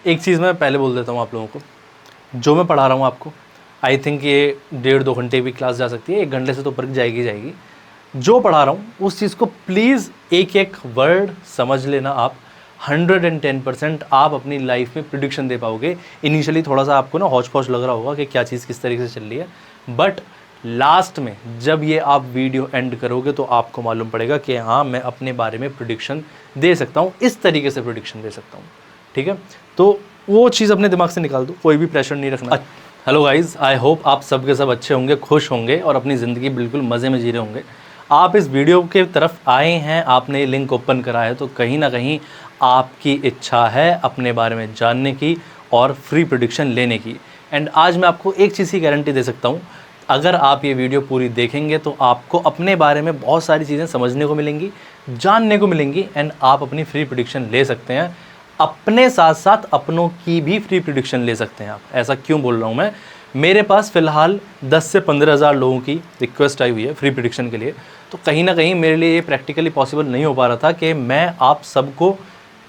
एक चीज़ मैं पहले बोल देता हूँ आप लोगों को, जो मैं पढ़ा रहा हूँ आपको, आई थिंक ये 1.5-2 घंटे भी क्लास जा सकती है, 1 घंटे से तो ऊपर जाएगी। जो पढ़ा रहा हूँ उस चीज़ को प्लीज़ एक एक वर्ड समझ लेना आप। 110% आप अपनी लाइफ में प्रिडिक्शन दे पाओगे। इनिशियली थोड़ा सा आपको ना हौच पौच लग रहा होगा कि क्या चीज़ किस तरीके से चल रही है, बट लास्ट में जब ये आप वीडियो एंड करोगे तो आपको मालूम पड़ेगा कि हाँ, मैं अपने बारे में प्रिडिक्शन दे सकता हूँ, इस तरीके से प्रिडिक्शन दे सकता हूँ। ठीक है, तो वो चीज़ अपने दिमाग से निकाल दो, कोई भी प्रेशर नहीं रखना। हेलो गाइज, आई होप आप सब के सब अच्छे होंगे, खुश होंगे और अपनी ज़िंदगी बिल्कुल मज़े में जी रहे होंगे। आप इस वीडियो के तरफ आए हैं, आपने लिंक ओपन करा है, तो कहीं ना कहीं आपकी इच्छा है अपने बारे में जानने की और फ्री प्रेडिक्शन लेने की। एंड आज मैं आपको एक चीज़ की गारंटी दे सकता हूँ, अगर आप ये वीडियो पूरी देखेंगे तो आपको अपने बारे में बहुत सारी चीज़ें समझने को मिलेंगी, जानने को मिलेंगी, एंड आप अपनी फ्री प्रेडिक्शन ले सकते हैं। अपने साथ साथ अपनों की भी फ्री प्रेडिक्शन ले सकते हैं आप। ऐसा क्यों बोल रहा हूँ मैं? मेरे पास फ़िलहाल 10 से 15 हज़ार लोगों की रिक्वेस्ट आई हुई है फ्री प्रेडिक्शन के लिए, तो कहीं ना कहीं मेरे लिए ये प्रैक्टिकली पॉसिबल नहीं हो पा रहा था कि मैं आप सबको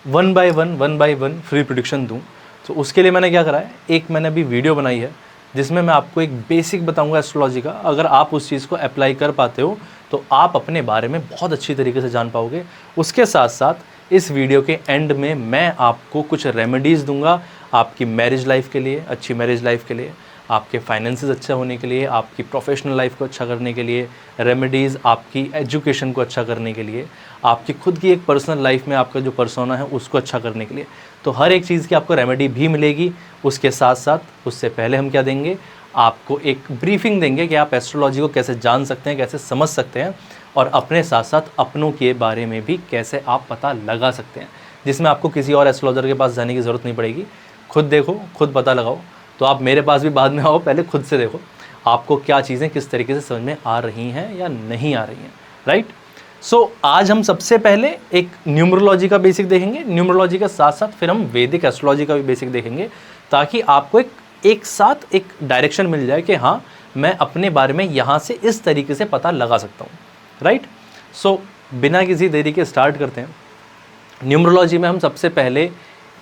one by one free prediction दूँ। तो उसके लिए मैंने क्या करा है, एक मैंने अभी वीडियो बनाई है जिसमें मैं आपको एक बेसिक बताऊंगा एस्ट्रोलॉजी का। अगर आप उस चीज़ को अप्लाई कर पाते हो तो आप अपने बारे में बहुत अच्छी तरीके से जान पाओगे। उसके साथ साथ इस वीडियो के एंड में मैं आपको कुछ रेमेडीज़ दूंगा आपकी मैरिज लाइफ के लिए, अच्छी मैरिज लाइफ के लिए, आपके फाइनेंसेस अच्छा होने के लिए, आपकी प्रोफेशनल लाइफ को अच्छा करने के लिए, रेमेडीज़ आपकी एजुकेशन को अच्छा करने के लिए, आपकी खुद की एक पर्सनल लाइफ में आपका जो पर्सोना है उसको अच्छा करने के लिए। तो हर एक चीज़ की आपको रेमेडी भी मिलेगी। उसके साथ साथ उससे पहले हम क्या देंगे, आपको एक ब्रीफिंग देंगे कि आप एस्ट्रोलॉजी को कैसे जान सकते हैं, कैसे समझ सकते हैं, और अपने साथ साथ अपनों के बारे में भी कैसे आप पता लगा सकते हैं, जिसमें आपको किसी और एस्ट्रोलॉजर के पास जाने की ज़रूरत नहीं पड़ेगी। खुद देखो, खुद पता लगाओ। तो आप मेरे पास भी बाद में आओ, पहले खुद से देखो आपको क्या चीज़ें किस तरीके से समझ में आ रही हैं या नहीं आ रही हैं, राइट। सो आज हम सबसे पहले एक न्यूमरोलॉजी का बेसिक देखेंगे, न्यूमरोलॉजी के साथ साथ फिर हम वैदिक एस्ट्रोलॉजी का भी बेसिक देखेंगे, ताकि आपको एक साथ एक डायरेक्शन मिल जाए कि हाँ, मैं अपने बारे में यहाँ से इस तरीके से पता लगा सकता हूँ, राइट। सो बिना किसी देरी के स्टार्ट करते हैं। न्यूमरोलॉजी में हम सबसे पहले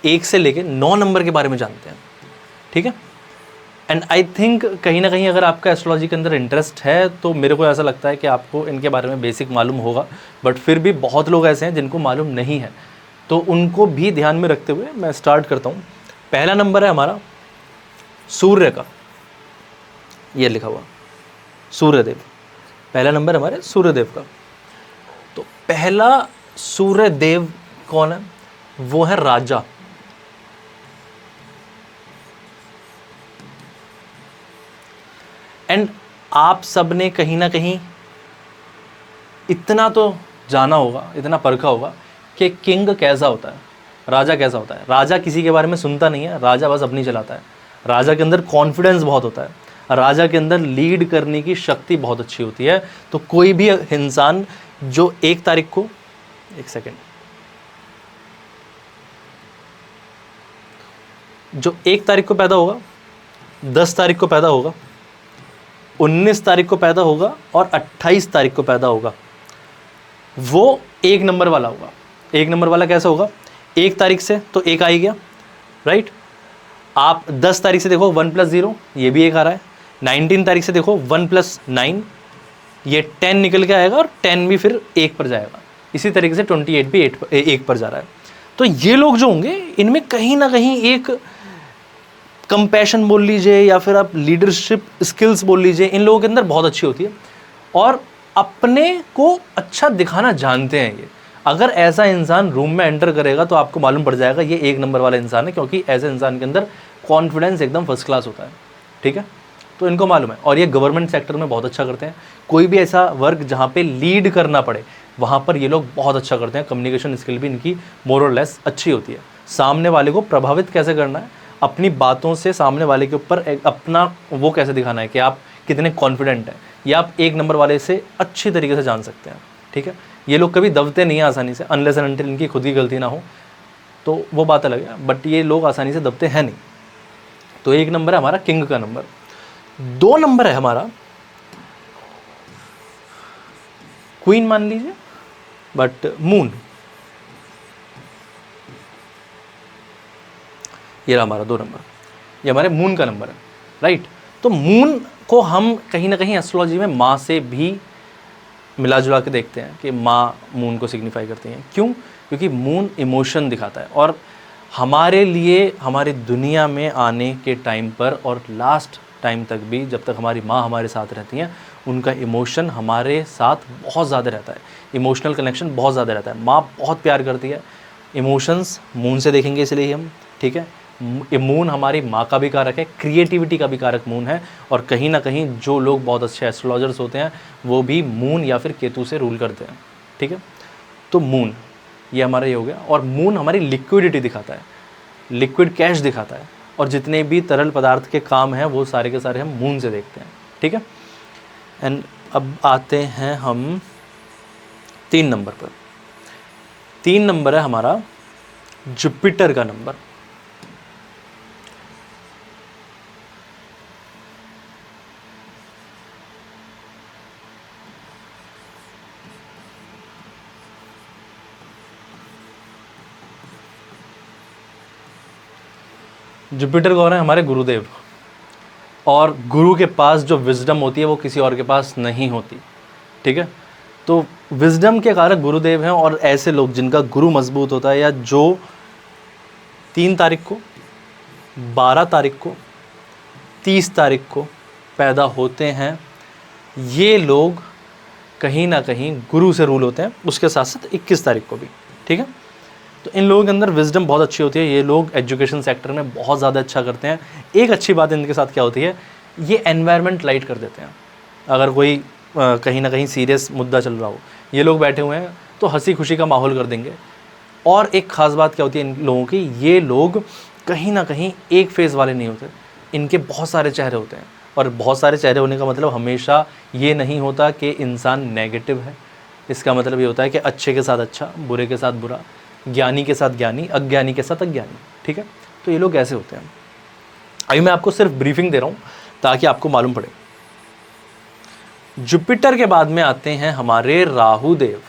1 से लेके 9 नंबर के बारे में जानते हैं, ठीक है। एंड आई थिंक कहीं ना कहीं अगर आपका एस्ट्रोलॉजी के अंदर इंटरेस्ट है तो मेरे को ऐसा लगता है कि आपको इनके बारे में बेसिक मालूम होगा, बट फिर भी बहुत लोग ऐसे हैं जिनको मालूम नहीं है, तो उनको भी ध्यान में रखते हुए मैं स्टार्ट करता हूँ। पहला नंबर है हमारा सूर्य का, ये लिखा हुआ सूर्यदेव। पहला नंबर हमारे सूर्यदेव का। तो पहला सूर्यदेव कौन है? वो है राजा। एंड आप सब ने कहीं ना कहीं इतना तो जाना होगा, इतना परखा होगा कि किंग कैसा होता है, राजा कैसा होता है। राजा किसी के बारे में सुनता नहीं है, राजा बस अपनी चलाता है। राजा के अंदर कॉन्फिडेंस बहुत होता है, राजा के अंदर लीड करने की शक्ति बहुत अच्छी होती है। तो कोई भी इंसान जो 1 तारीख को, 1 सेकेंड, जो 1 तारीख को पैदा होगा, 10 तारीख को पैदा होगा, 19 तारीख को पैदा होगा और 28 तारीख को पैदा होगा, वो 1 नंबर वाला होगा। 1 नंबर वाला कैसा होगा? 1 तारीख से तो 1 आ ही गया, राइट। आप 10 तारीख से देखो 1 + 0, ये भी 1 आ रहा है। 19 तारीख से देखो 1 + 9, ये 10 निकल के आएगा और 10 भी फिर 1 पर जाएगा। इसी तरीके से 28 भी 1 पर जा रहा है। तो ये लोग जो होंगे इनमें कहीं ना कहीं एक कंपैशन बोल लीजिए या फिर आप लीडरशिप स्किल्स बोल लीजिए, इन लोगों के अंदर बहुत अच्छी होती है और अपने को अच्छा दिखाना जानते हैं ये। अगर ऐसा इंसान रूम में एंटर करेगा तो आपको मालूम पड़ जाएगा ये 1 नंबर वाला इंसान है, क्योंकि ऐसे इंसान के अंदर कॉन्फिडेंस एकदम फर्स्ट क्लास होता है, ठीक है। तो इनको मालूम है और ये गवर्नमेंट सेक्टर में बहुत अच्छा करते हैं। कोई भी ऐसा वर्क जहाँ पे लीड करना पड़े वहाँ पर ये लोग बहुत अच्छा करते हैं। कम्युनिकेशन स्किल भी इनकी मोर और लेस अच्छी होती है। सामने वाले को प्रभावित कैसे करना है, अपनी बातों से सामने वाले के ऊपर अपना वो कैसे दिखाना है कि आप कितने कॉन्फिडेंट हैं, ये आप 1 नंबर वाले से अच्छी तरीके से जान सकते हैं, ठीक है। ये लोग कभी दबते नहीं हैं आसानी से, अनलेस एंड अनटिल इनकी खुद की गलती ना हो, तो वो बात अलग है, बट ये लोग आसानी से दबते हैं नहीं। तो 1 नंबर है हमारा किंग का नंबर। 2 नंबर है हमारा क्वीन मान लीजिए, बट मून। ये रहा हमारा 2 नंबर, ये हमारे मून का नंबर है, राइट। तो मून को हम कहीं ना कहीं एस्ट्रोलॉजी में माँ से भी मिला जुला के देखते हैं कि माँ मून को सिग्निफाई करती हैं। क्यों? क्योंकि मून इमोशन दिखाता है, और हमारे लिए हमारी दुनिया में आने के टाइम पर और लास्ट टाइम तक भी, जब तक हमारी माँ हमारे साथ रहती हैं, उनका इमोशन हमारे साथ बहुत ज़्यादा रहता है, इमोशनल कनेक्शन बहुत ज़्यादा रहता है। माँ बहुत प्यार करती है, इमोशंस मून से देखेंगे इसलिए हम, ठीक है। मून हमारी माँ का भी कारक है, क्रिएटिविटी का भी कारक मून है, और कहीं ना कहीं जो लोग बहुत अच्छे एस्ट्रोलॉजर्स होते हैं वो भी मून या फिर केतु से रूल करते हैं, ठीक है। तो मून ये हमारा ये हो गया, और मून हमारी लिक्विडिटी दिखाता है, लिक्विड कैश दिखाता है, और जितने भी तरल पदार्थ के काम हैं वो सारे के सारे हम मून से देखते हैं, ठीक है। एंड अब आते हैं हम 3 नंबर पर। 3 नंबर है हमारा जुपिटर का नंबर। जुपिटर कौन है? हमारे गुरुदेव, और गुरु के पास जो विजडम होती है वो किसी और के पास नहीं होती, ठीक है। तो विजडम के कारक गुरुदेव हैं, और ऐसे लोग जिनका गुरु मजबूत होता है, या जो 3 तारीख को, 12 तारीख को, 30 तारीख को पैदा होते हैं, ये लोग कहीं ना कहीं गुरु से रूल होते हैं, उसके साथ साथ 21 तारीख को भी, ठीक है। तो इन लोगों के अंदर विजडम बहुत अच्छी होती है, ये लोग एजुकेशन सेक्टर में बहुत ज़्यादा अच्छा करते हैं। एक अच्छी बात इनके साथ क्या होती है, ये एनवायरनमेंट लाइट कर देते हैं। अगर कोई कहीं ना कहीं सीरियस मुद्दा चल रहा हो, ये लोग बैठे हुए हैं तो हंसी खुशी का माहौल कर देंगे। और एक ख़ास बात क्या होती है इन लोगों की, ये लोग कहीं ना कहीं एक फेज़ वाले नहीं होते, इनके बहुत सारे चेहरे होते हैं। और बहुत सारे चेहरे होने का मतलब हमेशा ये नहीं होता कि इंसान नेगेटिव है, इसका मतलब ये होता है कि अच्छे के साथ अच्छा, बुरे के साथ बुरा, ज्ञानी के साथ ज्ञानी, अज्ञानी के साथ अज्ञानी, ठीक है। तो ये लोग ऐसे होते हैं। अभी मैं आपको सिर्फ ब्रीफिंग दे रहा हूँ ताकि आपको मालूम पड़े। जुपिटर के बाद में आते हैं हमारे राहु देव,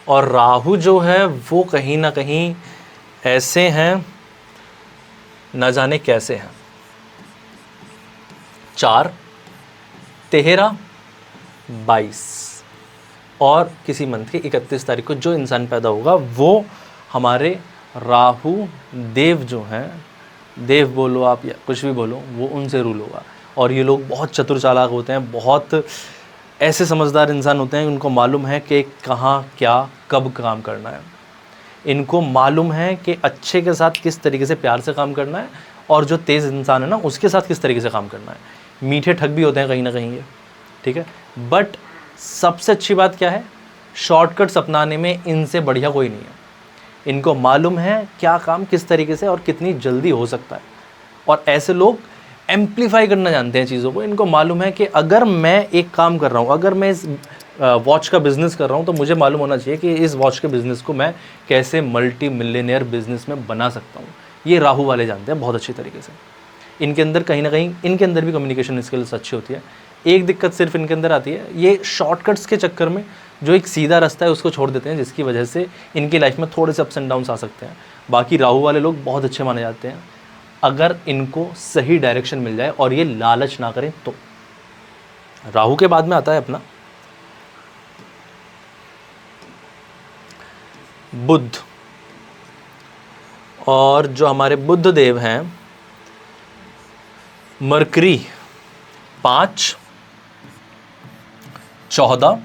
और राहु जो है वो कहीं ना कहीं ऐसे हैं, न जाने कैसे हैं। 4, 13, 22 और किसी मंथ की 31 तारीख को जो इंसान पैदा होगा वो हमारे राहु देव जो हैं, देव बोलो आप या कुछ भी बोलो, वो उनसे रूल होगा। और ये लोग बहुत चतुर चालाक होते हैं, बहुत ऐसे समझदार इंसान होते हैं, उनको मालूम है कि कहाँ क्या कब काम करना है। इनको मालूम है कि अच्छे के साथ किस तरीके से प्यार से काम करना है, और जो तेज़ इंसान है ना उसके साथ किस तरीके से काम करना है। मीठे ठग भी होते हैं कहीं ना कहीं ये, ठीक है। बट सबसे अच्छी बात क्या है, शॉर्टकट्स अपनाने में इनसे बढ़िया कोई नहीं है। इनको मालूम है क्या काम किस तरीके से और कितनी जल्दी हो सकता है, और ऐसे लोग एम्पलीफाई करना जानते हैं चीज़ों को। इनको मालूम है कि अगर मैं एक काम कर रहा हूँ, अगर मैं इस वॉच का बिज़नेस कर रहा हूँ, तो मुझे मालूम होना चाहिए कि इस वॉच के बिज़नेस को मैं कैसे मल्टी मिलियनियर बिज़नेस में बना सकता हूँ। ये राहु वाले जानते हैं बहुत अच्छी तरीके से। इनके अंदर कहीं ना कहीं इनके अंदर भी कम्युनिकेशन स्किल्स अच्छी होती है। एक दिक्कत सिर्फ इनके अंदर आती है, ये शॉर्टकट्स के चक्कर में जो एक सीधा रास्ता है उसको छोड़ देते हैं, जिसकी वजह से इनकी लाइफ में थोड़े से अप्स एंड डाउन्स आ सकते हैं। बाकी राहु वाले लोग बहुत अच्छे माने जाते हैं अगर इनको सही डायरेक्शन मिल जाए और ये लालच ना करें तो। राहु के बाद में आता है अपना बुध, और जो हमारे बुध देव हैं मरकरी 5, 14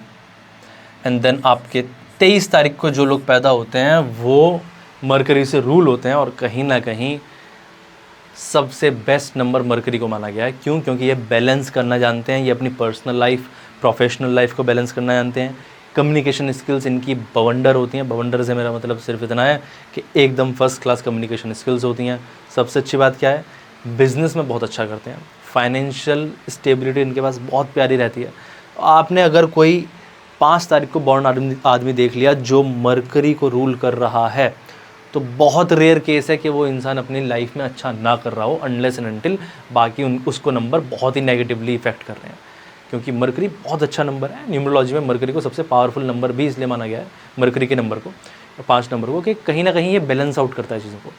एंड देन आपके 23 तारीख को जो लोग पैदा होते हैं वो मरकरी से रूल होते हैं, और कहीं ना कहीं सबसे बेस्ट नंबर मरकरी को माना गया है। क्यों? क्योंकि ये बैलेंस करना जानते हैं, ये अपनी पर्सनल लाइफ प्रोफेशनल लाइफ को बैलेंस करना जानते हैं। कम्युनिकेशन स्किल्स इनकी बवंडर होती हैं। बवंडर से मेरा मतलब सिर्फ इतना है कि एकदम फर्स्ट क्लास कम्युनिकेशन स्किल्स होती हैं। सबसे अच्छी बात क्या है, बिज़नेस में बहुत अच्छा करते हैं। फाइनेंशियल स्टेबिलिटी इनके पास बहुत प्यारी रहती है। आपने अगर कोई 5 तारीख को बॉर्न आदमी देख लिया जो मरकरी को रूल कर रहा है, तो बहुत रेयर केस है कि वो इंसान अपनी लाइफ में अच्छा ना कर रहा हो, अनलेस एंड अनटिल बाकी उसको नंबर बहुत ही नेगेटिवली इफेक्ट कर रहे हैं। क्योंकि मरकरी बहुत अच्छा नंबर है। न्यूमरोलॉजी में मरकरी को सबसे पावरफुल नंबर भी इसलिए माना गया है, मरकरी के नंबर को, 5 नंबर को, कि कहीं ना कहीं ये बैलेंस आउट करता है चीज़ों को।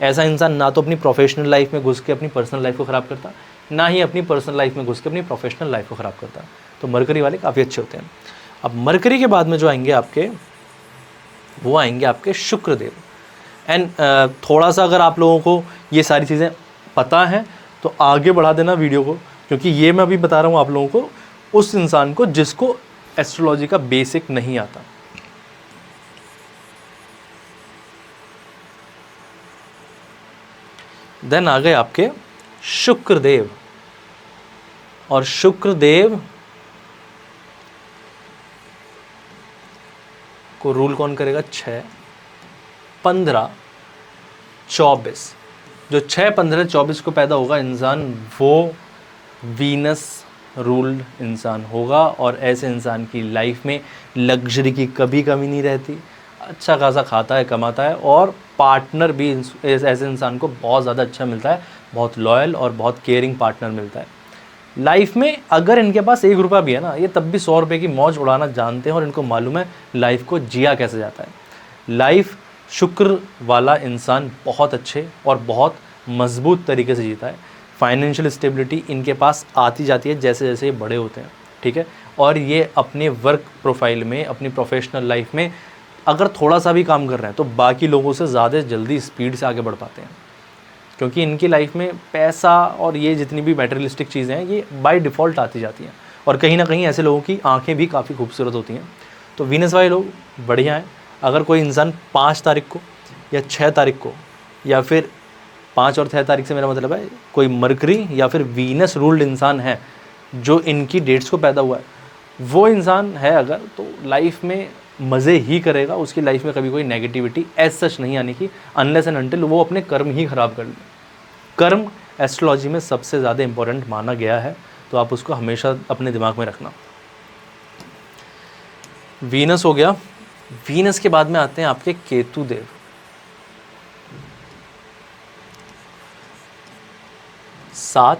ऐसा इंसान ना तो अपनी प्रोफेशनल लाइफ में घुस के अपनी पर्सनल लाइफ को ख़राब करता, ना ही अपनी पर्सनल लाइफ में घुस के अपनी प्रोफेशनल लाइफ को ख़राब करता। तो मरकरी वाले काफ़ी अच्छे होते हैं। अब मरकरी के बाद में जो आएंगे आपके, वो आएंगे आपके शुक्रदेव। एंड थोड़ा सा अगर आप लोगों को ये सारी चीज़ें पता हैं तो आगे बढ़ा देना वीडियो को, क्योंकि ये मैं अभी बता रहा हूँ आप लोगों को उस इंसान को जिसको एस्ट्रोलॉजी का बेसिक नहीं आता। देन आ गए आपके शुक्रदेव, और शुक्रदेव को रूल कौन करेगा? 6, 15, 24। जो 6, 15, 24 को पैदा होगा इंसान, वो वीनस रूल्ड इंसान होगा, और ऐसे इंसान की लाइफ में लग्जरी की कभी कमी नहीं रहती, अच्छा खासा खाता है, कमाता है, और पार्टनर भी ऐसे इंसान को बहुत ज़्यादा अच्छा मिलता है, बहुत लॉयल और बहुत केयरिंग पार्टनर मिलता है। लाइफ में अगर इनके पास 1 रुपया भी है ना, ये तब भी 100 रुपये की मौज उड़ाना जानते हैं, और इनको मालूम है लाइफ को जिया कैसे जाता है। लाइफ शुक्र वाला इंसान बहुत अच्छे और बहुत मजबूत तरीके से जीता है। फाइनेंशियल स्टेबिलिटी इनके पास आती जाती है जैसे जैसे ये बड़े होते हैं, ठीक है। और ये अपने वर्क प्रोफाइल में, अपनी प्रोफेशनल लाइफ में अगर थोड़ा सा भी काम कर रहे हैं तो बाकी लोगों से ज़्यादा जल्दी स्पीड से आगे बढ़ पाते हैं, क्योंकि इनकी लाइफ में पैसा और ये जितनी भी मटेरियलिस्टिक चीज़ें हैं ये बाय डिफ़ॉल्ट आती जाती हैं। और कहीं ना कहीं ऐसे लोगों की आंखें भी काफ़ी खूबसूरत होती हैं। तो वीनस वाले लोग बढ़िया हैं। अगर कोई इंसान 5 तारीख को या 6 तारीख को, या फिर 5 और 6 तारीख से मेरा मतलब है कोई मरकरी या फिर वीनस रूल्ड इंसान है जो इनकी डेट्स को पैदा हुआ है, वो इंसान है अगर, तो लाइफ में मज़े ही करेगा। उसकी लाइफ में कभी कोई नेगेटिविटी एज सच नहीं आने की, अनलेस एंड अनटिल वो अपने कर्म ही ख़राब कर ले। कर्म एस्ट्रोलॉजी में सबसे ज़्यादा इंपॉर्टेंट माना गया है, तो आप उसको हमेशा अपने दिमाग में रखना। वीनस हो गया। वीनस के बाद में आते हैं आपके केतु देव। 7,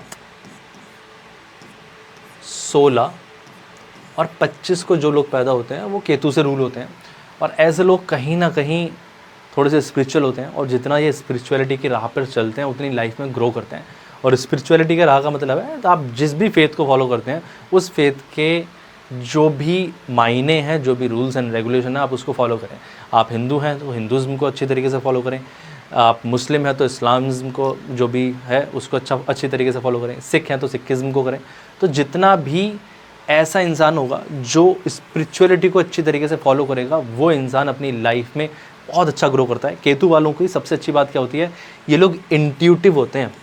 16 और 25 को जो लोग पैदा होते हैं वो केतु से रूल होते हैं, और ऐसे लोग कहीं ना कहीं थोड़े से स्पिरिचुअल होते हैं, और जितना ये स्पिरिचुअलिटी की राह पर चलते हैं उतनी लाइफ में ग्रो करते हैं। और स्पिरिचुअलिटी के राह का मतलब है तो आप जिस भी फेथ को फॉलो करते हैं उस फेथ के जो भी मायने हैं, जो भी रूल्स एंड रेगुलेशन है, आप उसको फॉलो करें। आप हिंदू हैं तो हिंदुज़्म को अच्छी तरीके से फॉलो करें, आप मुस्लिम हैं तो इस्लामिज़्म को जो भी है उसको अच्छी तरीके से फॉलो करें, सिख हैं तो सिखिज़्म को करें। तो जितना भी ऐसा इंसान होगा जो स्पिरिचुअलिटी को अच्छी तरीके से फॉलो करेगा, वो इंसान अपनी लाइफ में बहुत अच्छा ग्रो करता है। केतु वालों की सबसे अच्छी बात क्या होती है? ये लोग इंट्यूटिव होते हैं।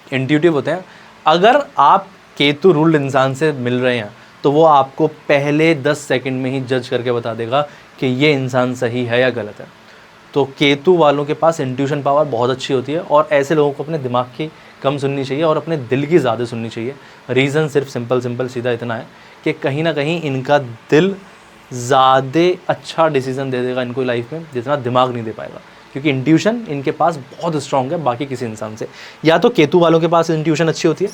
इंट्यूटिव होते हैं। अगर आप केतु रूल्ड इंसान से मिल रहे हैं तो वो आपको पहले 10 सेकंड में ही जज करके बता देगा कि ये इंसान सही है या गलत है। तो केतु वालों के पास इंट्यूशन पावर बहुत अच्छी होती है, और ऐसे लोगों को अपने दिमाग की कम सुननी चाहिए और अपने दिल की ज़्यादा सुननी चाहिए। रीज़न सिर्फ सिंपल सीधा इतना है कि कहीं ना कहीं इनका दिल ज़्यादा अच्छा डिसीज़न दे देगा इनको लाइफ में, जितना दिमाग नहीं दे पाएगा, क्योंकि इंट्यूशन इनके पास बहुत स्ट्रॉन्ग है बाकी किसी इंसान से। या तो केतु वालों के पास इंट्यूशन अच्छी होती है,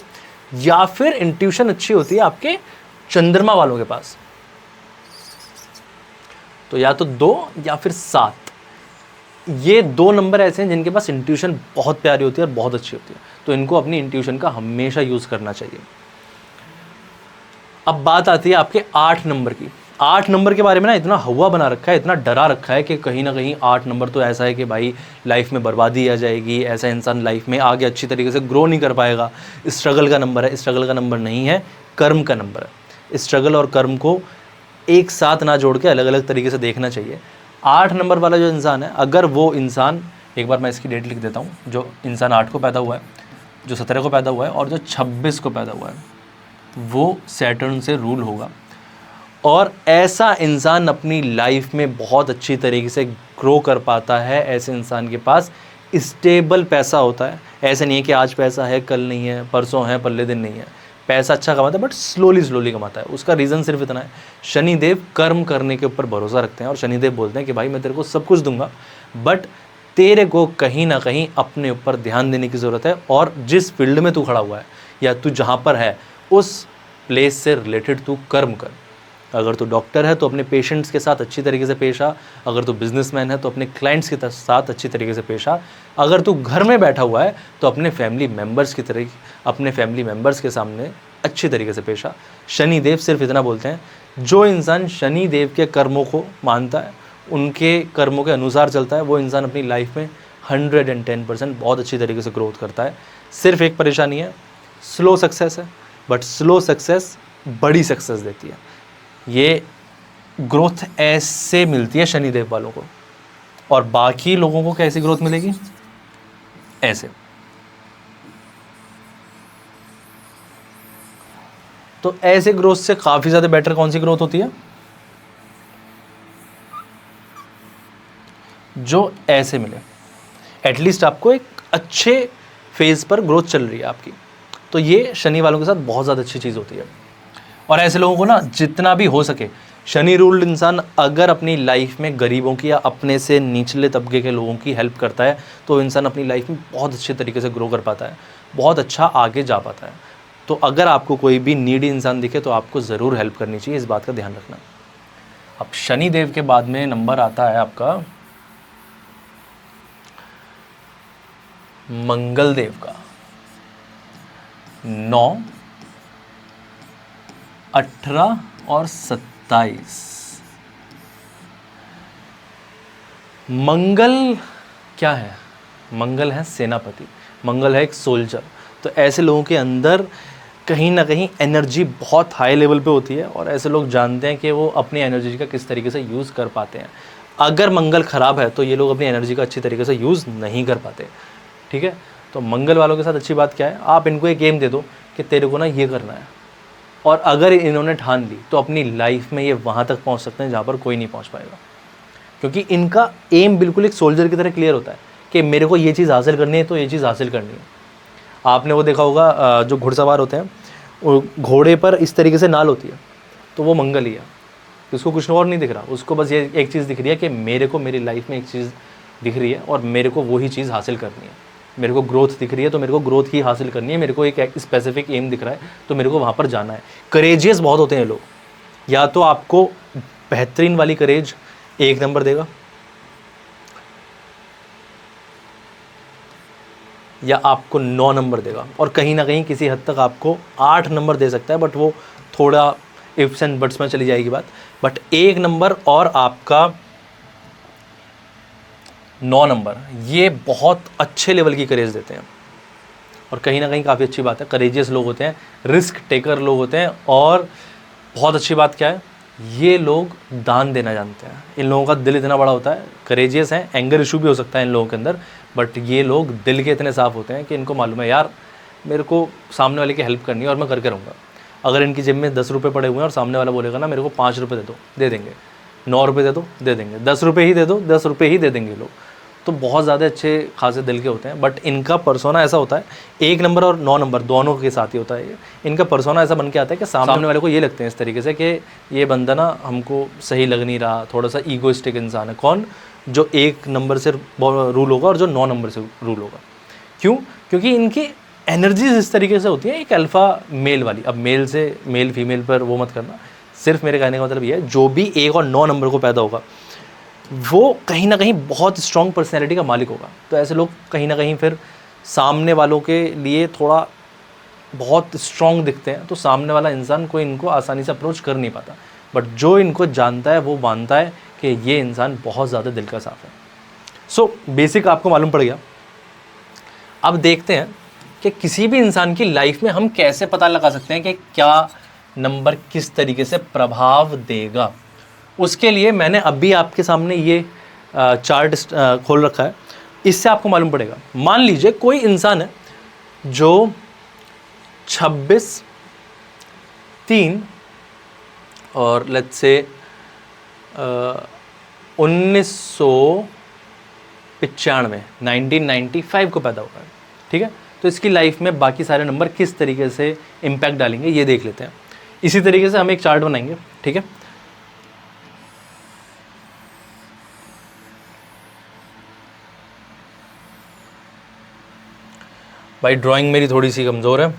या फिर इंट्यूशन अच्छी होती है आपके चंद्रमा वालों के पास। तो या तो 2 या फिर 7, ये 2 नंबर ऐसे हैं जिनके पास इंट्यूशन बहुत प्यारी होती है और बहुत अच्छी होती है। तो इनको अपनी इंट्यूशन का हमेशा यूज़ करना चाहिए। अब बात आती है आपके 8 नंबर की। 8 नंबर के बारे में ना इतना हवा बना रखा है, इतना डरा रखा है कि कहीं ना कहीं 8 नंबर तो ऐसा है कि भाई लाइफ में बर्बादी आ जाएगी, ऐसा इंसान लाइफ में आगे अच्छी तरीके से ग्रो नहीं कर पाएगा, स्ट्रगल का नंबर है। स्ट्रगल का नंबर नहीं है, कर्म का नंबर है। स्ट्रगल और कर्म को एक साथ ना जोड़ के अलग अलग तरीके से देखना चाहिए। 8 नंबर वाला जो इंसान है, अगर वो इंसान, एक बार मैं इसकी डेट लिख देता हूँ, जो इंसान 8 को पैदा हुआ है, जो 17 को पैदा हुआ है और जो 26 को पैदा हुआ है, वो सैटर्न से रूल होगा। और ऐसा इंसान अपनी लाइफ में बहुत अच्छी तरीके से ग्रो कर पाता है। ऐसे इंसान के पास स्टेबल पैसा होता है। ऐसे नहीं है कि आज पैसा है कल नहीं है, परसों है पल्ले दिन नहीं है। पैसा अच्छा कमाता है बट स्लोली कमाता है। उसका रीज़न सिर्फ इतना है, शनिदेव कर्म करने के ऊपर भरोसा रखते हैं, और शनिदेव बोलते हैं कि भाई मैं तेरे को सब कुछ दूंगा, बट तेरे को कहीं ना कहीं अपने ऊपर ध्यान देने की ज़रूरत है, और जिस फील्ड में तू खड़ा हुआ है या तू जहाँ पर है उस प्लेस से रिलेटेड तू कर्म कर। अगर तू डॉक्टर है तो अपने पेशेंट्स के साथ अच्छी तरीके से पेश आ, अगर तू बिजनेसमैन है तो अपने क्लाइंट्स के साथ अच्छी तरीके से पेश आ, अगर तू घर में बैठा हुआ है तो अपने फैमिली मेम्बर्स के सामने अच्छी तरीके से पेश आ। शनिदेव सिर्फ इतना बोलते हैं, जो इंसान शनिदेव के कर्मों को मानता है, उनके कर्मों के अनुसार चलता है, वो इंसान अपनी लाइफ में 110% बहुत अच्छी तरीके से ग्रोथ करता है। सिर्फ एक परेशानी है, स्लो सक्सेस है, बट स्लो सक्सेस बड़ी सक्सेस देती है। ये ग्रोथ ऐसे मिलती है शनिदेव वालों को, और बाकी लोगों को कैसी ग्रोथ मिलेगी? ऐसे। तो ऐसे ग्रोथ से काफी ज्यादा बेटर कौन सी ग्रोथ होती है? जो ऐसे मिले, एटलीस्ट आपको एक अच्छे फेज पर ग्रोथ चल रही है आपकी, तो ये शनि वालों के साथ बहुत ज़्यादा अच्छी चीज़ होती है। और ऐसे लोगों को ना जितना भी हो सके, शनि रूल्ड इंसान अगर अपनी लाइफ में गरीबों की या अपने से निचले तबके के लोगों की हेल्प करता है तो इंसान अपनी लाइफ में बहुत अच्छे तरीके से ग्रो कर पाता है, बहुत अच्छा आगे जा पाता है। तो अगर आपको कोई भी नीडी इंसान दिखे तो आपको ज़रूर हेल्प करनी चाहिए, इस बात का ध्यान रखना। अब शनि देव के बाद में नंबर आता है आपका मंगल देव का। 9, 18 और 27। मंगल क्या है? मंगल है सेनापति, मंगल है एक सोल्जर। तो ऐसे लोगों के अंदर कहीं ना कहीं एनर्जी बहुत हाई लेवल पे होती है, और ऐसे लोग जानते हैं कि वो अपनी एनर्जी का किस तरीके से यूज़ कर पाते हैं। अगर मंगल ख़राब है तो ये लोग अपनी एनर्जी का अच्छी तरीके से यूज़ नहीं कर पाते। ठीक है, तो मंगल वालों के साथ अच्छी बात क्या है, आप इनको एक एम दे दो कि तेरे को ना ये करना है, और अगर इन्होंने ठान ली तो अपनी लाइफ में ये वहाँ तक पहुँच सकते हैं जहाँ पर कोई नहीं पहुँच पाएगा, क्योंकि इनका एम बिल्कुल एक सोल्जर की तरह क्लियर होता है कि मेरे को ये चीज़ हासिल करनी है तो ये चीज़ हासिल करनी है। आपने वो देखा होगा जो घुड़सवार होते हैं, वो घोड़े पर इस तरीके से नाल होती है, तो वो मंगल ही है। उसको कुछ और नहीं दिख रहा, उसको बस ये एक चीज़ दिख रही है कि मेरे को मेरी लाइफ में एक चीज़ दिख रही है और मेरे को वही चीज़ हासिल करनी है। मेरे को ग्रोथ दिख रही है तो मेरे को ग्रोथ ही हासिल करनी है, मेरे को एक स्पेसिफिक एम दिख रहा है तो मेरे को वहाँ पर जाना है। करेजियस बहुत होते हैं लोग, या तो आपको बेहतरीन वाली करेज 1 नंबर देगा, या आपको 9 नंबर देगा, और कहीं ना कहीं किसी हद तक आपको 8 नंबर दे सकता है, बट वो थोड़ा इफ्स एंड बट्स में चली जाएगी बात। बट 1 नंबर और आपका 9 नंबर, ये बहुत अच्छे लेवल की करेज देते हैं, और कहीं ना कहीं काफ़ी अच्छी बात है। करेजियस लोग होते हैं, रिस्क टेकर लोग होते हैं, और बहुत अच्छी बात क्या है, ये लोग दान देना जानते हैं। इन लोगों का दिल इतना बड़ा होता है, करेजियस हैं, एंगर इशू भी हो सकता है इन लोगों के अंदर, बट ये लोग दिल के इतने साफ़ होते हैं कि इनको मालूम है यार मेरे को सामने वाले की हेल्प करनी है और मैं करके रहूँगा। अगर इनकी जेब में 10 रुपये पड़े हुए हैं और सामने वाला बोलेगा ना मेरे को 5 रुपये दे दो, दे देंगे। 9 रुपये दे दो, दे देंगे। 10 रुपये ही दे दो, 10 रुपये ही दे देंगे लोग। तो बहुत ज़्यादा अच्छे खासे दिल के होते हैं, बट इनका पर्सोना ऐसा होता है, 1 नंबर और 9 नंबर दोनों के साथ ही होता है। इनका पर्सोना ऐसा बन के आता है कि सामने वाले को ये लगते हैं इस तरीके से कि ये बंदा ना हमको सही लग नहीं रहा, थोड़ा सा ईगोइस्टिक इंसान है। कौन? जो 1 नंबर से रूल होगा और जो 9 नंबर से रूल होगा। क्यों? क्योंकि इनकी एनर्जीज इस तरीके से होती है, एक अल्फ़ा मेल वाली। अब मेल से मेल फीमेल पर वो मत करना, सिर्फ मेरे कहने का मतलब ये है, जो भी 1 और 9 नंबर को पैदा होगा वो कहीं ना कहीं बहुत स्ट्रॉन्ग पर्सनैलिटी का मालिक होगा। तो ऐसे लोग कहीं ना कहीं फिर सामने वालों के लिए थोड़ा बहुत स्ट्रॉन्ग दिखते हैं, तो सामने वाला इंसान कोई इनको आसानी से अप्रोच कर नहीं पाता। बट जो इनको जानता है वो मानता है कि ये इंसान बहुत ज़्यादा दिल का साफ़ है। सो बेसिक आपको मालूम पड़ गया। अब देखते हैं कि किसी भी इंसान की लाइफ में हम कैसे पता लगा सकते हैं कि क्या नंबर किस तरीके से प्रभाव देगा। उसके लिए मैंने अभी आपके सामने ये चार्ट खोल रखा है, इससे आपको मालूम पड़ेगा। मान लीजिए कोई इंसान है जो 26, 3 और लेट्स से 1995 को पैदा हुआ है, ठीक है। तो इसकी लाइफ में बाकी सारे नंबर किस तरीके से इम्पैक्ट डालेंगे ये देख लेते हैं। इसी तरीके से हम एक चार्ट बनाएंगे, ठीक है। भाई ड्राइंग मेरी थोड़ी सी कमज़ोर है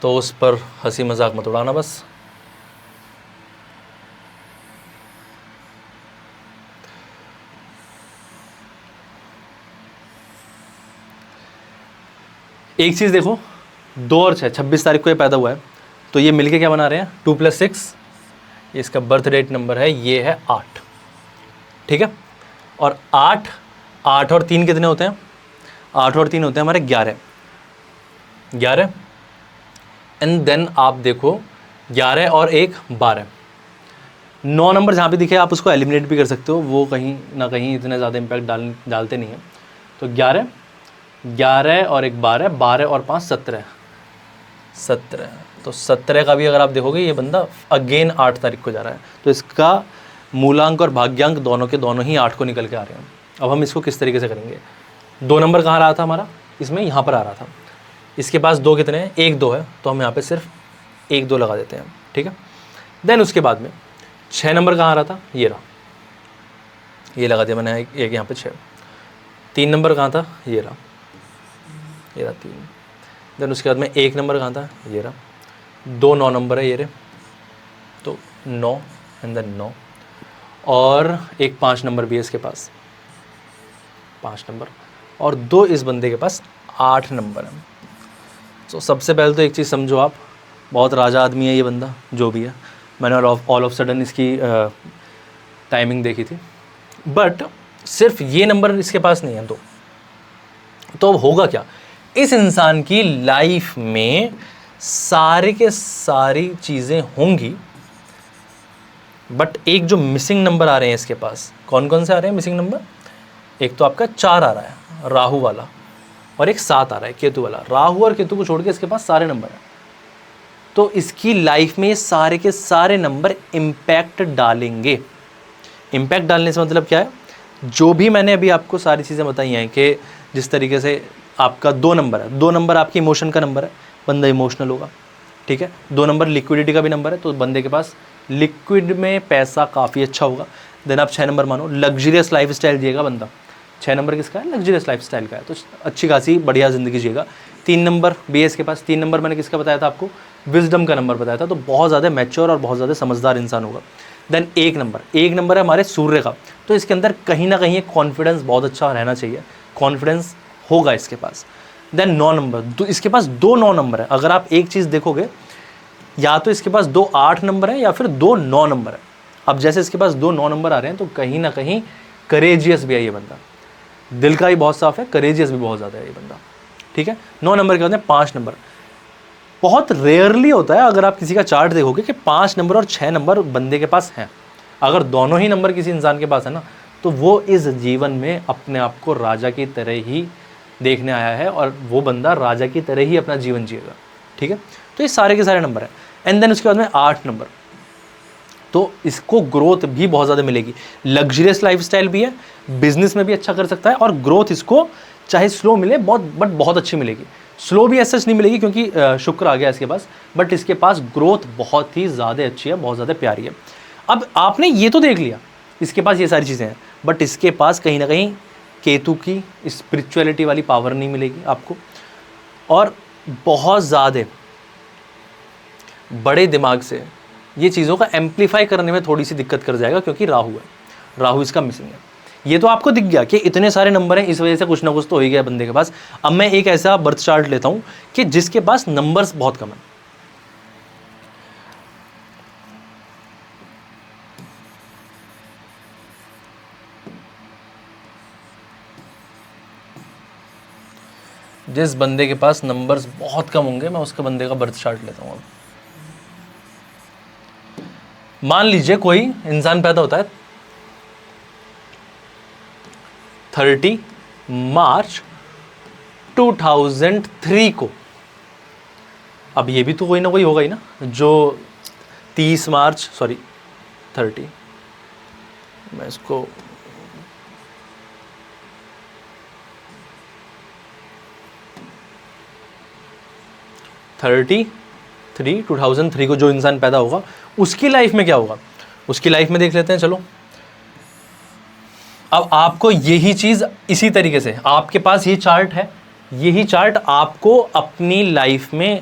तो उस पर हंसी मजाक मत उड़ाना बस। एक चीज़ देखो, 2 और 6 26 तारीख को ये पैदा हुआ है, तो ये मिलके क्या बना रहे हैं 2 + 6, ये इसका बर्थ डेट नंबर है, ये है 8, ठीक है। और 8 और 3 कितने होते हैं, 8 और 3 होते हैं हमारे 11। एंड देन आप देखो 11 और 1 12, 9 नंबर जहाँ पे दिखे आप उसको एलिमिनेट भी कर सकते हो, वो कहीं ना कहीं इतने ज़्यादा इम्पैक्ट डालते नहीं हैं। तो 11 और 1 12, 12 और 5 17, तो 17 का भी अगर आप देखोगे ये बंदा अगेन 8 तारीख को जा रहा है, तो इसका मूलांक और भाग्यांक दोनों के दोनों ही 8 को निकल के आ रहे हैं। अब हम इसको किस तरीके से करेंगे, 2 नंबर कहाँ रहा था हमारा, इसमें यहाँ पर आ रहा था, इसके पास 2 कितने हैं, 1 2 है, तो हम यहाँ पे सिर्फ 1 2 लगा देते हैं, ठीक है। देन उसके बाद में 6 नंबर कहाँ रहा था, ये रहा, ये लगा दिया मैंने एक यहाँ पे 6। 3 नंबर कहाँ था, ये रहा 3। देन उसके बाद में 1 नंबर कहाँ था, ये रहा, 2 9 नंबर है ये रहे, तो 9 एंड देन 9, और एक 5 नंबर भी है इसके पास, 5 नंबर, और 2 इस बंदे के पास 8 नंबर है। तो सबसे पहले तो एक चीज़ समझो आप, बहुत राजा आदमी है ये बंदा, जो भी है। मैंने ऑल ऑफ सडन इसकी टाइमिंग देखी थी, बट सिर्फ ये नंबर इसके पास नहीं है, तो अब होगा क्या, इस इंसान की लाइफ में सारे के सारी चीज़ें होंगी, बट एक जो मिसिंग नंबर आ रहे हैं इसके पास, कौन कौन से आ रहे हैं मिसिंग नंबर, एक तो आपका 4 आ रहा है राहु वाला, और एक 7 आ रहा है केतु वाला। राहु और केतु को छोड़ के इसके पास सारे नंबर हैं, तो इसकी लाइफ में ये सारे के सारे नंबर इम्पैक्ट डालेंगे। इम्पैक्ट डालने से मतलब क्या है, जो भी मैंने अभी आपको सारी चीज़ें बताई हैं कि जिस तरीके से आपका 2 नंबर है, 2 नंबर आपकी इमोशन का नंबर है, बंदा इमोशनल होगा, ठीक है। 2 नंबर लिक्विडिटी का भी नंबर है, तो बंदे के पास लिक्विड में पैसा काफ़ी अच्छा होगा। देन आप 6 नंबर मानो, लग्जरियस लाइफ स्टाइल जिएगा बंदा, 6 नंबर किसका है, लग्जरियस लाइफ स्टाइल का है, तो अच्छी खासी बढ़िया ज़िंदगी जिएगा। 3 नंबर भी है इसके पास, 3 नंबर मैंने किसका बताया था आपको, विजडम का नंबर बताया था, तो बहुत ज़्यादा मैच्योर और बहुत ज़्यादा समझदार इंसान होगा। देन 1 नंबर है हमारे सूर्य का, तो इसके अंदर कहीं ना कहीं एक कॉन्फिडेंस बहुत अच्छा रहना चाहिए, कॉन्फिडेंस होगा इसके पास। देन 9 नंबर, इसके पास 2 9 नंबर है। अगर आप एक चीज़ देखोगे, या तो इसके पास 2 8 नंबर है या फिर 2 9 नंबर है। अब जैसे इसके पास 2 9 नंबर आ रहे हैं, तो कहीं ना कहीं करेजियस भी है ये बंदा, दिल का भी बहुत साफ है, करेजियस भी बहुत ज़्यादा है ये बंदा, ठीक है। 9 नंबर के बाद में 5 नंबर, बहुत रेयरली होता है अगर आप किसी का चार्ट देखोगे कि 5 नंबर और 6 नंबर बंदे के पास हैं। अगर दोनों ही नंबर किसी इंसान के पास है ना, तो वो इस जीवन में अपने आप को राजा की तरह ही देखने आया है, और वो बंदा राजा की तरह ही अपना जीवन जिएगा, ठीक है। तो ये सारे के सारे नंबर हैं। एंड देन उसके बाद में 8 नंबर, तो इसको ग्रोथ भी बहुत ज़्यादा मिलेगी, लग्जरियस लाइफस्टाइल भी है, बिजनेस में भी अच्छा कर सकता है, और ग्रोथ इसको चाहे स्लो मिले बट बहुत अच्छी मिलेगी। स्लो भी ऐसा नहीं मिलेगी क्योंकि शुक्र आ गया इसके पास, बट इसके पास ग्रोथ बहुत ही ज़्यादा अच्छी है, बहुत ज़्यादा प्यारी है। अब आपने ये तो देख लिया, इसके पास ये सारी चीज़ें हैं, बट इसके पास कहीं ना कहीं केतु की स्पिरिचुअलिटी वाली पावर नहीं मिलेगी आपको, और बहुत ज़्यादा बड़े दिमाग से ये चीज़ों का एम्पलीफाई करने में थोड़ी सी दिक्कत कर जाएगा, क्योंकि राहु है, राहु इसका मिसिंग है। ये तो आपको दिख गया कि इतने सारे नंबर हैं, इस वजह से कुछ ना कुछ तो हो ही गया बंदे के पास। अब मैं एक ऐसा बर्थ चार्ट लेता हूँ कि जिसके पास नंबर्स बहुत कम है, जिस बंदे के पास नंबर्स बहुत कम होंगे, मैं उसके बंदे का बर्थ चार्ट लेता हूँ। अब मान लीजिए कोई इंसान पैदा होता है 30 मार्च 2003 को। अब ये भी तो कोई ना कोई होगा ही ना, जो 30 मैं इसको 2003 को जो इंसान पैदा होगा, उसकी लाइफ में क्या होगा, उसकी लाइफ में देख लेते हैं। चलो, अब आपको यही चीज़ इसी तरीके से, आपके पास ये चार्ट है, यही चार्ट आपको अपनी लाइफ में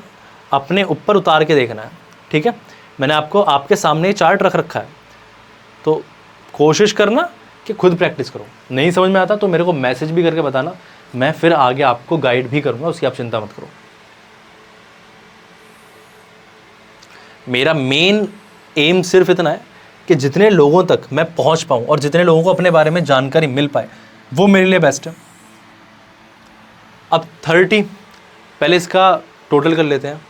अपने ऊपर उतार के देखना है, ठीक है। मैंने आपको आपके सामने चार्ट रख रखा है, तो कोशिश करना कि खुद प्रैक्टिस करो। नहीं समझ में आता तो मेरे को मैसेज भी करके बताना, मैं फिर आगे आपको गाइड भी करूँगा, उसकी आप चिंता मत करो। मेरा मेन एम सिर्फ इतना है कि जितने लोगों तक मैं पहुंच पाऊं और जितने लोगों को अपने बारे में जानकारी मिल पाए वो मेरे लिए बेस्ट है। अब 30, पहले इसका टोटल कर लेते हैं।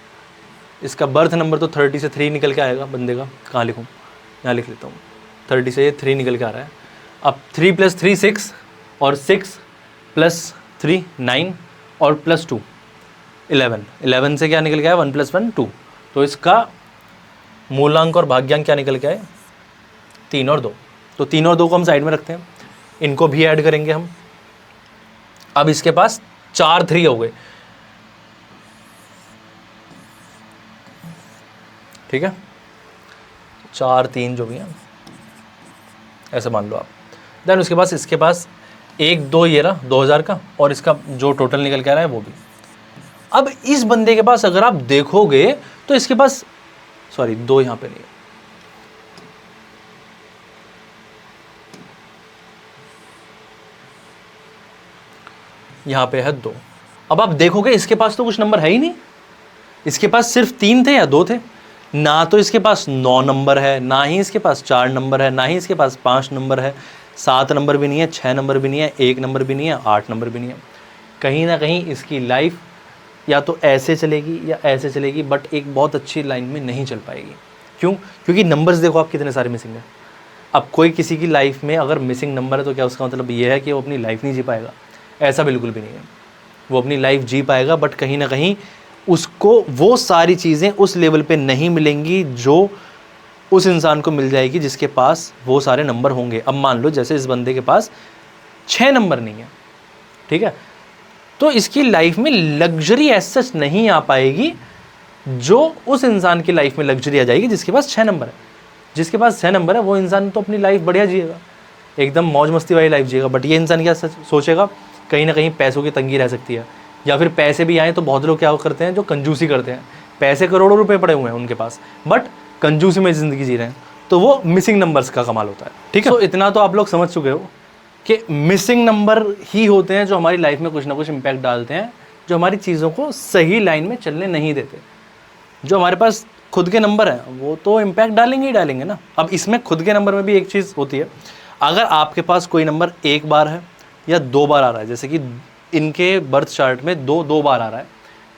इसका बर्थ नंबर तो 30 से 3 निकल के आएगा बंदे का। कहाँ लिखूँ? यहाँ लिख लेता हूँ। 30 से ये 3 निकल के आ रहा है। अब 3 + 3 6 और 6 + 3 9 और +2 11। 11 से क्या निकल के आया? 1 + 1 2। तो इसका मूलांक और भाग्यांक क्या निकल के आए? 3 और 2। तो 3 और 2 को हम साइड में रखते हैं, इनको भी ऐड करेंगे हम। अब इसके पास 4 3 हो गए, ठीक है, 4 3 जो भी है ऐसे मान लो आप। देन उसके पास इसके पास 1 2 ये रहा 2000 का, और इसका जो टोटल निकल के आ रहा है वो भी। अब इस बंदे के पास अगर आप देखोगे तो इसके पास, सॉरी 2 यहां पे नहीं है, यहां पे है 2। अब आप देखोगे इसके पास तो कुछ नंबर है ही नहीं। इसके पास सिर्फ 3 थे या 2 थे। ना तो इसके पास 9 नंबर है, ना ही इसके पास 4 नंबर है, ना ही इसके पास 5 नंबर है, 7 नंबर भी नहीं है, 6 नंबर भी नहीं है, 1 नंबर भी नहीं है, 8 नंबर भी नहीं है। कहीं ना कहीं इसकी लाइफ या तो ऐसे चलेगी या ऐसे चलेगी, बट एक बहुत अच्छी लाइन में नहीं चल पाएगी। क्यों? क्योंकि नंबर्स देखो आप कितने सारे मिसिंग है। अब कोई किसी की लाइफ में अगर मिसिंग नंबर है तो क्या उसका मतलब ये है कि वो अपनी लाइफ नहीं जी पाएगा? ऐसा बिल्कुल भी नहीं है। वो अपनी लाइफ जी पाएगा, बट कहीं ना कहीं उसको वो सारी चीज़ें उस लेवल पे नहीं मिलेंगी जो उस इंसान को मिल जाएगी जिसके पास वो सारे नंबर होंगे। अब मान लो जैसे इस बंदे के पास 6 नंबर नहीं है, ठीक है, तो इसकी लाइफ में लग्जरी ऐसा सच नहीं आ पाएगी जो उस इंसान की लाइफ में लग्जरी आ जाएगी जिसके पास 6 नंबर है। जिसके पास 6 नंबर है वो इंसान तो अपनी लाइफ बढ़िया जिएगा, एकदम मौज मस्ती वाली लाइफ जिएगा। बट ये इंसान क्या सोचेगा? कहीं ना कहीं पैसों की तंगी रह सकती है, या फिर पैसे भी आए तो बहुत लोग क्या करते हैं, जो कंजूसी करते हैं। पैसे करोड़ों रुपए पड़े हुए हैं उनके पास, बट कंजूसी में ज़िंदगी जी रहे हैं, तो वो मिसिंग नंबर्स का कमाल होता है। ठीक है, तो इतना तो आप लोग समझ चुके हो कि मिसिंग नंबर ही होते हैं जो हमारी लाइफ में कुछ ना कुछ इम्पैक्ट डालते हैं, जो हमारी चीज़ों को सही लाइन में चलने नहीं देते। जो हमारे पास खुद के नंबर हैं वो तो इम्पैक्ट डालेंगे ही डालेंगे ना। अब इसमें खुद के नंबर में भी एक चीज़ होती है, अगर आपके पास कोई नंबर 1 बार है या 2 बार आ रहा है, जैसे कि इनके बर्थ चार्ट में 2 बार आ रहा है,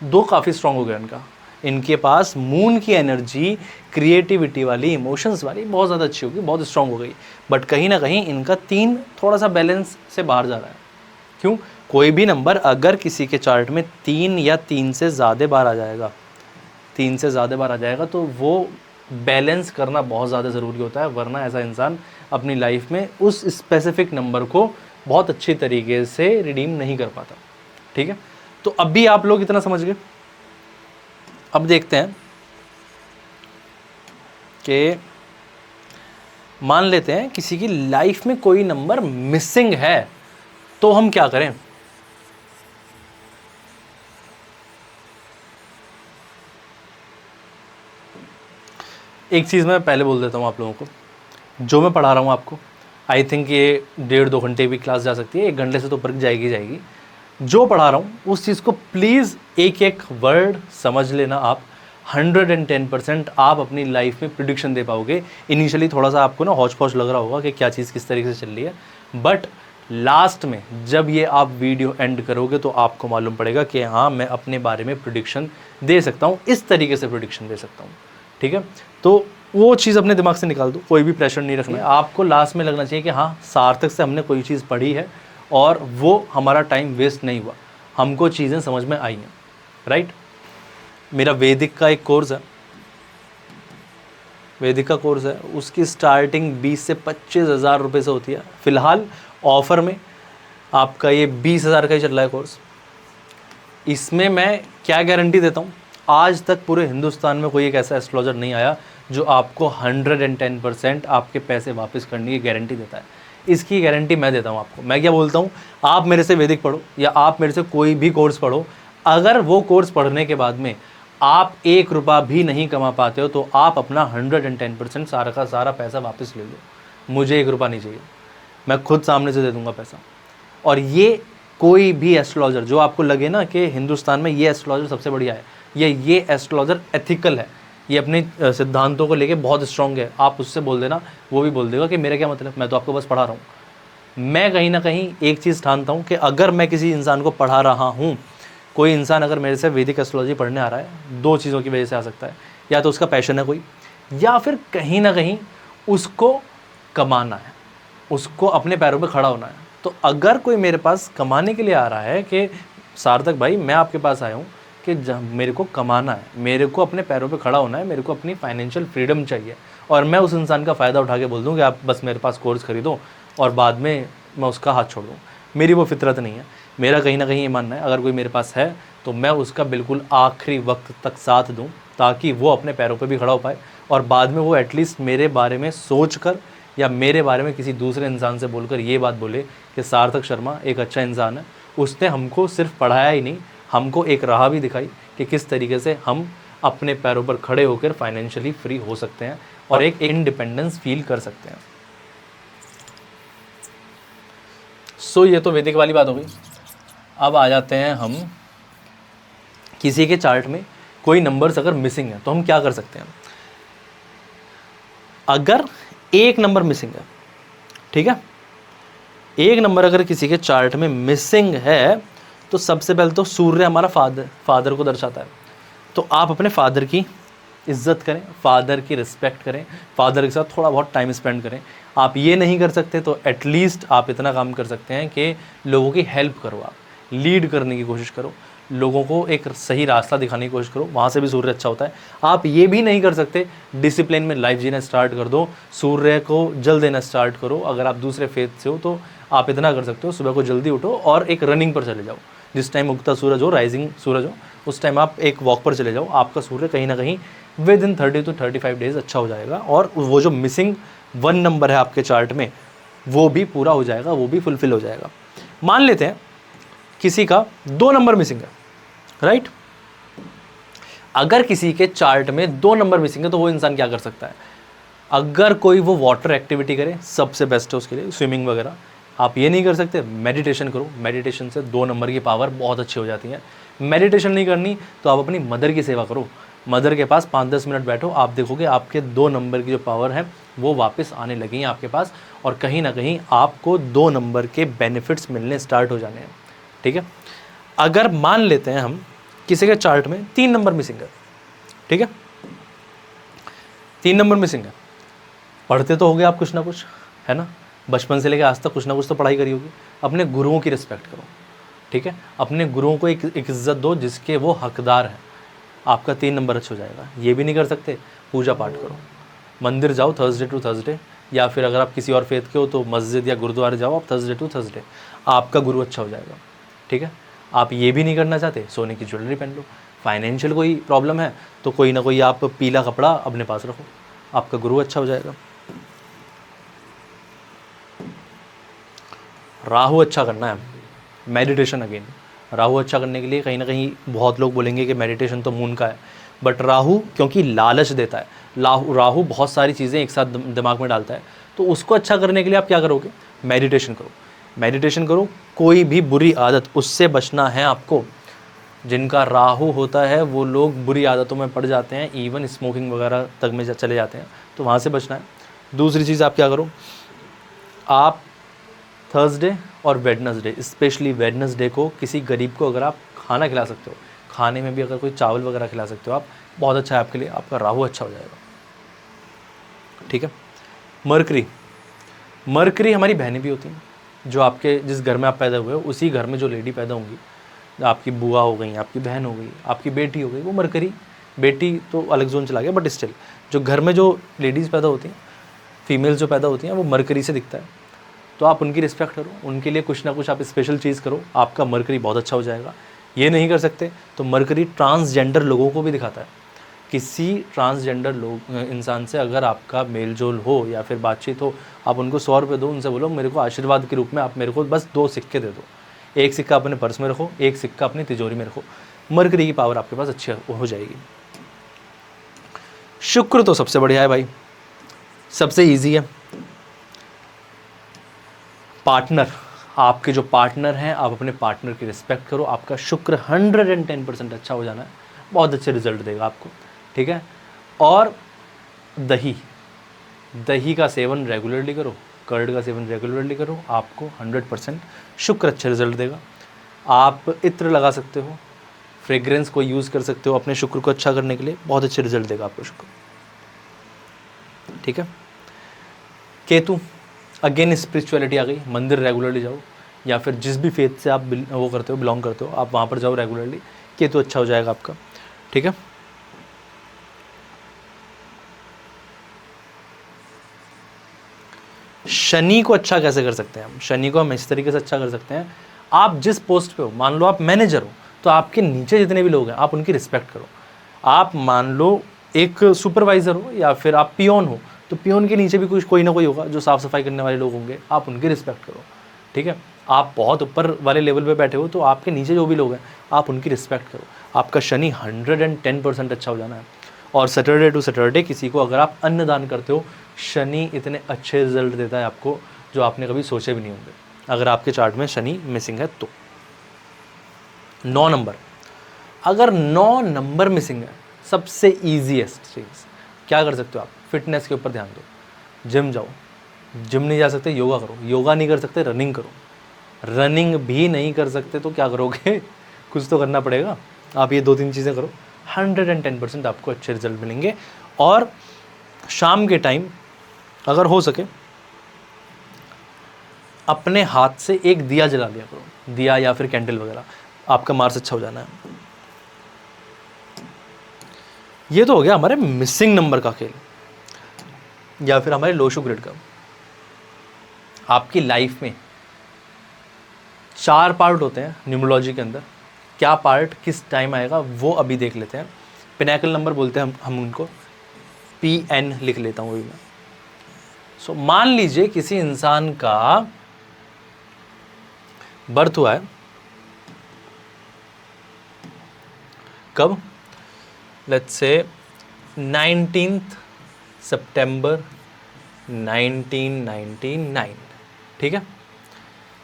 2 काफ़ी स्ट्रांग हो गया इनका। इनके पास मून की एनर्जी, क्रिएटिविटी वाली, इमोशंस वाली बहुत ज़्यादा अच्छी होगी, बहुत स्ट्रांग हो गई। बट कहीं ना कहीं इनका 3 थोड़ा सा बैलेंस से बाहर जा रहा है। क्यों? कोई भी नंबर अगर किसी के चार्ट में 3 या 3 से ज़्यादा बार आ जाएगा, 3 से ज़्यादा बार आ जाएगा, तो वो बैलेंस करना बहुत ज़्यादा ज़रूरी होता है, वरना ऐसा इंसान अपनी लाइफ में उस स्पेसिफिक नंबर को बहुत अच्छी तरीके से रिडीम नहीं कर पाता। ठीक है, तो अब भी आप लोग इतना समझ गए। अब देखते हैं कि मान लेते हैं किसी की लाइफ में कोई नंबर मिसिंग है, तो हम क्या करें। एक चीज़ मैं पहले बोल देता हूँ आप लोगों को, जो मैं पढ़ा रहा हूँ आपको, आई थिंक ये 1.5-2 घंटे भी क्लास जा सकती है, 1 घंटे से तो ऊपर जाएगी। जो पढ़ा रहा हूँ उस चीज़ को प्लीज़ एक एक वर्ड समझ लेना आप। 110% आप अपनी लाइफ में प्रिडिक्शन दे पाओगे। इनिशियली थोड़ा सा आपको ना हौच पौच लग रहा होगा कि क्या चीज़ किस तरीके से चल रही है, बट लास्ट में जब ये आप वीडियो एंड करोगे तो आपको मालूम पड़ेगा कि हाँ, मैं अपने बारे में प्रिडिक्शन दे सकता हूँ, इस तरीके से प्रिडिक्शन दे सकता हूँ। ठीक है, तो वो चीज़ अपने दिमाग से निकाल दो, कोई भी प्रेशर नहीं रखना है। आपको लास्ट में लगना चाहिए कि हाँ, सार्थक से हमने कोई चीज़ पढ़ी है और वो हमारा टाइम वेस्ट नहीं हुआ, हमको चीज़ें समझ में आई हैं। राइट, मेरा वैदिक का एक कोर्स है, वैदिक का कोर्स है, उसकी स्टार्टिंग 20 से 25,000 रुपये से होती है। फ़िलहाल ऑफ़र में आपका ये 20,000 का ही चल रहा है कोर्स। इसमें मैं क्या गारंटी देता हूँ, आज तक पूरे हिंदुस्तान में कोई एक ऐसा एस्ट्रोलॉजर नहीं आया जो आपको 110% आपके पैसे वापस करने की गारंटी देता है। इसकी गारंटी मैं देता हूँ आपको। मैं क्या बोलता हूँ, आप मेरे से वैदिक पढ़ो या आप मेरे से कोई भी कोर्स पढ़ो, अगर वो कोर्स पढ़ने के बाद में आप 1 रुपया भी नहीं कमा पाते हो तो आप अपना 110% सारा का सारा पैसा वापस ले लो। मुझे 1 रुपया नहीं चाहिए, मैं खुद सामने से दे दूँगा पैसा। और ये कोई भी एस्ट्रोलॉजर जो आपको लगे ना कि हिंदुस्तान में ये एस्ट्रोलॉजर सबसे बढ़िया है, ये एस्ट्रोलॉजर एथिकल है, ये अपने सिद्धांतों को लेके बहुत स्ट्रांग है, आप उससे बोल देना, वो भी बोल देगा कि मेरा क्या मतलब, मैं तो आपको बस पढ़ा रहा हूँ। मैं कहीं ना कहीं एक चीज़ ठानता हूँ कि अगर मैं किसी इंसान को पढ़ा रहा हूँ, कोई इंसान अगर मेरे से वैदिक एस्ट्रोलॉजी पढ़ने आ रहा है, दो चीज़ों की वजह से आ सकता है, या तो उसका पैशन है कोई, या फिर कहीं ना कहीं उसको कमाना है, उसको अपने पैरों पे खड़ा होना है। तो अगर कोई मेरे पास कमाने के लिए आ रहा है कि सार्थक भाई मैं आपके पास आया हूँ कि मेरे को कमाना है, मेरे को अपने पैरों पे खड़ा होना है, मेरे को अपनी फाइनेंशियल फ्रीडम चाहिए, और मैं उस इंसान का फ़ायदा उठा के बोल दूँ कि आप बस मेरे पास कोर्स खरीदो और बाद में मैं उसका हाथ छोड़ दूँ, मेरी वो फितरत नहीं है। मेरा कहीं ना कहीं ये मानना है अगर कोई मेरे पास है तो मैं उसका बिल्कुल आखिरी वक्त तक साथ दूँ, ताकि वो अपने पैरों पे भी खड़ा हो पाए, और बाद में वो एटलीस्ट मेरे बारे में सोच कर या मेरे बारे में किसी दूसरे इंसान से बोलकर ये बात बोले कि सार्थक शर्मा एक अच्छा इंसान है, उसने हमको सिर्फ पढ़ाया ही नहीं, हमको एक राह भी दिखाई कि किस तरीके से हम अपने पैरों पर खड़े होकर फाइनेंशियली फ्री हो सकते हैं और एक इंडिपेंडेंस फील कर सकते हैं। सो ये तो वैदिक वाली बात हो गई। अब आ जाते हैं हम किसी के चार्ट में कोई नंबर्स अगर मिसिंग है तो हम क्या कर सकते हैं। अगर एक नंबर मिसिंग है, ठीक है, एक नंबर अगर किसी के चार्ट में मिसिंग है तो सबसे पहले तो सूर्य हमारा फादर को दर्शाता है, तो आप अपने फादर की इज्जत करें, फादर की रिस्पेक्ट करें, फादर के साथ थोड़ा बहुत टाइम स्पेंड करें। आप ये नहीं कर सकते तो एटलीस्ट आप इतना काम कर सकते हैं कि लोगों की हेल्प करो, आप लीड करने की कोशिश करो, लोगों को एक सही रास्ता दिखाने की कोशिश करो, वहाँ से भी सूर्य अच्छा होता है। आप ये भी नहीं कर सकते डिसिप्लिन में लाइफ जीना स्टार्ट कर दो, सूर्य को जल देना स्टार्ट करो। अगर आप दूसरे फेथ से हो तो आप इतना कर सकते हो, सुबह को जल्दी उठो और एक रनिंग पर चले जाओ, जिस टाइम उगता सूरज हो, राइजिंग सूरज हो, उस टाइम आप एक वॉक पर चले जाओ, आपका सूर्य कहीं ना कहीं विद इन 30 to 35 डेज अच्छा हो जाएगा, और वो जो मिसिंग 1 नंबर है आपके चार्ट में वो भी पूरा हो जाएगा, वो भी फुलफिल हो जाएगा। मान लेते हैं किसी का 2 नंबर मिसिंग है, राइट। अगर किसी के चार्ट में 2 नंबर मिसिंग है तो वो इंसान क्या कर सकता है। अगर कोई वो वाटर एक्टिविटी करे सबसे बेस्ट है उसके लिए, स्विमिंग वगैरह। आप ये नहीं कर सकते, मेडिटेशन करो, मेडिटेशन से 2 नंबर की पावर बहुत अच्छी हो जाती है। मेडिटेशन नहीं करनी तो आप अपनी मदर की सेवा करो, मदर के पास 5-10 मिनट बैठो, आप देखोगे आपके 2 नंबर की जो पावर है वो वापस आने लगी हैं आपके पास, और कहीं ना कहीं आपको 2 नंबर के बेनिफिट्स मिलने स्टार्ट हो जाने हैं, ठीक है। अगर मान लेते हैं हम किसी के चार्ट में 3 नंबर मिसिंग है, ठीक है, 3 नंबर मिसिंग है, पढ़ते तो होगे आप कुछ ना कुछ, है ना, बचपन से लेकर आज तक कुछ ना कुछ तो पढ़ाई करी होगी। अपने गुरुओं की रिस्पेक्ट करो, ठीक है, अपने गुरुओं को एक इज्जत दो जिसके वो हकदार हैं, आपका 3 नंबर अच्छा हो जाएगा। ये भी नहीं कर सकते, पूजा पाठ करो, मंदिर जाओ थर्सडे टू थर्सडे, या फिर अगर आप किसी और फेथ के हो तो मस्जिद या गुरुद्वारे जाओ आप थर्सडे टू थर्सडे, आपका गुरु अच्छा हो जाएगा, ठीक है। आप ये भी नहीं करना चाहते, सोने की ज्वेलरी पहन लो। फाइनेंशियल कोई प्रॉब्लम है तो कोई ना कोई आप पीला कपड़ा अपने पास रखो, आपका गुरु अच्छा हो जाएगा। राहु अच्छा करना है, मेडिटेशन अगेन। राहु अच्छा करने के लिए कहीं ना कहीं बहुत लोग बोलेंगे कि मेडिटेशन तो मून का है, बट राहु क्योंकि लालच देता है, राहु बहुत सारी चीज़ें एक साथ दिमाग में डालता है, तो उसको अच्छा करने के लिए आप क्या करोगे, मेडिटेशन करो, मेडिटेशन करो। कोई भी बुरी आदत, उससे बचना है आपको। जिनका राहु होता है वो लोग बुरी आदतों में पड़ जाते हैं, इवन स्मोकिंग वगैरह तक में चले जाते हैं, तो वहाँ से बचना है। दूसरी चीज़ आप क्या करो, आप थर्सडे और वेडनेसडे, स्पेशली वेडनेसडे को किसी गरीब को अगर आप खाना खिला सकते हो, खाने में भी अगर कोई चावल वगैरह खिला सकते हो आप, बहुत अच्छा है आपके लिए, आपका राहु अच्छा हो जाएगा, ठीक है। मरकरी, मरकरी हमारी बहनें भी होती हैं, जो आपके जिस घर में आप पैदा हुए हो उसी घर में जो लेडी पैदा होंगी, आपकी बुआ हो गई, आपकी बहन हो गई, आपकी बेटी हो गई, वो मरकरी, बेटी तो अलग जोन चला गया, बट स्टिल जो घर में जो लेडीज़ पैदा होती हैं, फीमेल्स जो पैदा होती हैं, वो मरकरी से दिखता है, तो आप उनकी रिस्पेक्ट करो, उनके लिए कुछ ना कुछ आप स्पेशल चीज़ करो, आपका मरकरी बहुत अच्छा हो जाएगा। ये नहीं कर सकते तो मरकरी ट्रांसजेंडर लोगों को भी दिखाता है। किसी ट्रांसजेंडर लोग इंसान से अगर आपका मेल जोल हो या फिर बातचीत हो, आप उनको 100 रुपये दो, उनसे बोलो मेरे को आशीर्वाद के रूप में आप मेरे को बस 2 सिक्के दे दो, एक सिक्का अपने पर्स में रखो, एक सिक्का अपनी तिजोरी में रखो, मरकरी की पावर आपके पास अच्छी हो जाएगी। शुक्र तो सबसे बढ़िया है भाई, सबसे ईजी है। पार्टनर, आपके जो पार्टनर हैं, आप अपने पार्टनर की रिस्पेक्ट करो। आपका शुक्र 110% अच्छा हो जाना है, बहुत अच्छे रिजल्ट देगा आपको, ठीक है। और दही दही का सेवन रेगुलरली करो, कर्ड का सेवन रेगुलरली करो, आपको 100% शुक्र अच्छे रिजल्ट देगा। आप इत्र लगा सकते हो, फ्रेग्रेंस को यूज़ कर सकते हो अपने शुक्र को अच्छा करने के लिए, बहुत अच्छे रिजल्ट देगा आपको शुक्र, ठीक है। केतु, अगेन स्पिरिचुअलिटी आ गई, मंदिर रेगुलरली जाओ, या फिर जिस भी फेथ से आप वो करते हो, बिलोंग करते हो, आप वहाँ पर जाओ रेगुलरली, केतु अच्छा हो जाएगा आपका, ठीक है। शनि को अच्छा कैसे कर सकते हैं हम? शनि को हम इस तरीके से अच्छा कर सकते हैं, आप जिस पोस्ट पे हो, मान लो आप मैनेजर हो, तो आपके नीचे जितने भी लोग हैं आप उनकी रिस्पेक्ट करो। आप मान लो एक सुपरवाइज़र हो या फिर आप पियोन हो, तो पियोन के नीचे भी कुछ कोई ना कोई होगा जो साफ़ सफाई करने वाले लोग होंगे, आप उनकी रिस्पेक्ट करो, ठीक है। आप बहुत ऊपर वाले लेवल पे बैठे हो, तो आपके नीचे जो भी लोग हैं आप उनकी रिस्पेक्ट करो। आपका शनि 110% अच्छा हो जाना है। और सैटरडे टू सैटरडे किसी को अगर आप अन्नदान करते हो, शनि इतने अच्छे रिजल्ट देता है आपको जो आपने कभी सोचे भी नहीं होंगे, अगर आपके चार्ट में शनि मिसिंग है तो। 9 नंबर, अगर 9 नंबर मिसिंग है, सबसे ईजीएस्ट चीज़ क्या कर सकते हो आप? फिटनेस के ऊपर ध्यान दो, जिम जाओ, जिम नहीं जा सकते योगा करो, योगा नहीं कर सकते रनिंग करो, रनिंग भी नहीं कर सकते तो क्या करोगे? कुछ तो करना पड़ेगा। आप ये 2-3 चीज़ें करो, 110% आपको अच्छे रिजल्ट मिलेंगे। और शाम के टाइम अगर हो सके अपने हाथ से एक दिया जला लिया करो, दिया या फिर कैंडल वगैरह, आपका मार्स अच्छा हो जाना है। ये तो हो गया हमारे मिसिंग नंबर का खेल, या फिर हमारे लो शो ग्रिड का। आपकी लाइफ में 4 पार्ट होते हैं न्यूमरोलॉजी के अंदर, क्या पार्ट किस टाइम आएगा वो अभी देख लेते हैं। पिनैकल नंबर बोलते हैं हम उनको, PN लिख लेता हूँ अभी मैं। सो मान लीजिए किसी इंसान का बर्थ हुआ है कब? लेट्स से 19 सितंबर 1999, ठीक है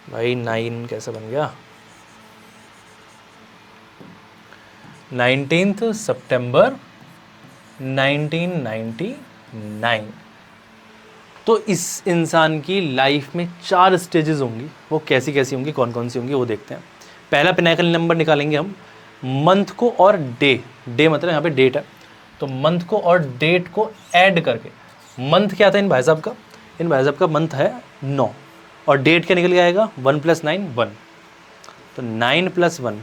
भाई। 9 कैसे बन गया? 19 सितंबर 1999। तो इस इंसान की लाइफ में 4 स्टेजेस होंगी, वो कैसी कैसी होंगी, कौन कौन सी होंगी वो देखते हैं। पहला पिनैकल नंबर निकालेंगे हम, मंथ को और डे मतलब यहाँ पे डेट है, तो मंथ को और डेट को ऐड करके, मंथ क्या था इन भाई साहब का? इन भाई साहब का मंथ है 9, और डेट क्या निकल के आएगा? 1 + 9 1, तो 9 + 1,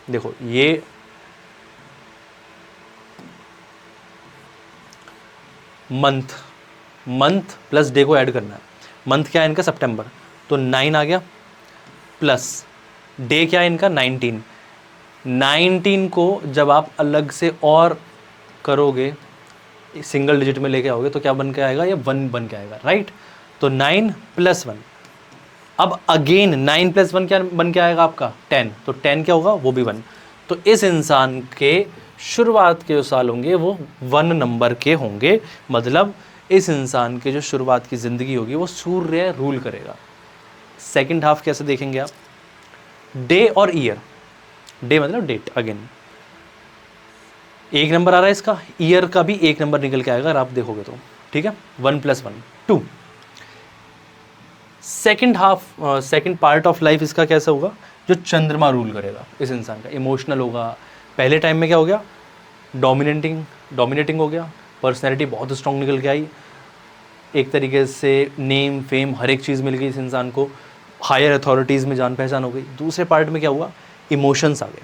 देखो ये मंथ प्लस डे को ऐड करना है। मंथ क्या है इनका? सितंबर, तो 9 आ गया, प्लस डे क्या है इनका? 19 को जब आप अलग से और करोगे, सिंगल डिजिट में लेके आओगे, तो क्या बन के आएगा? ये 1 बन के आएगा, राइट। तो 9 + 1, अब अगेन 9 + 1 क्या बन के आएगा आपका? 10, तो 10 क्या होगा? वो भी 1। तो इस इंसान के शुरुआत के जो साल होंगे वो 1 नंबर के होंगे, मतलब इस इंसान के जो शुरुआत की ज़िंदगी होगी वो सूर्य रूल करेगा। सेकंड हाफ कैसे देखेंगे आप? डे और ईयर, डे मतलब डेट, अगेन 1 नंबर आ रहा है इसका, ईयर का भी 1 नंबर निकल के आएगा अगर आप देखोगे तो, ठीक है। 1 + 1 2। Second half, second part of life इसका कैसा होगा? जो चंद्रमा रूल करेगा इस इंसान का, इमोशनल होगा। पहले टाइम में क्या हो गया? डोमिनेटिंग हो गया, पर्सनैलिटी बहुत स्ट्रॉन्ग निकल के आई, एक तरीके से नेम फेम हर एक चीज़ मिल गई इस इंसान को, हायर अथॉरिटीज़ में जान पहचान हो गई। दूसरे पार्ट में क्या हुआ? इमोशंस आ गए,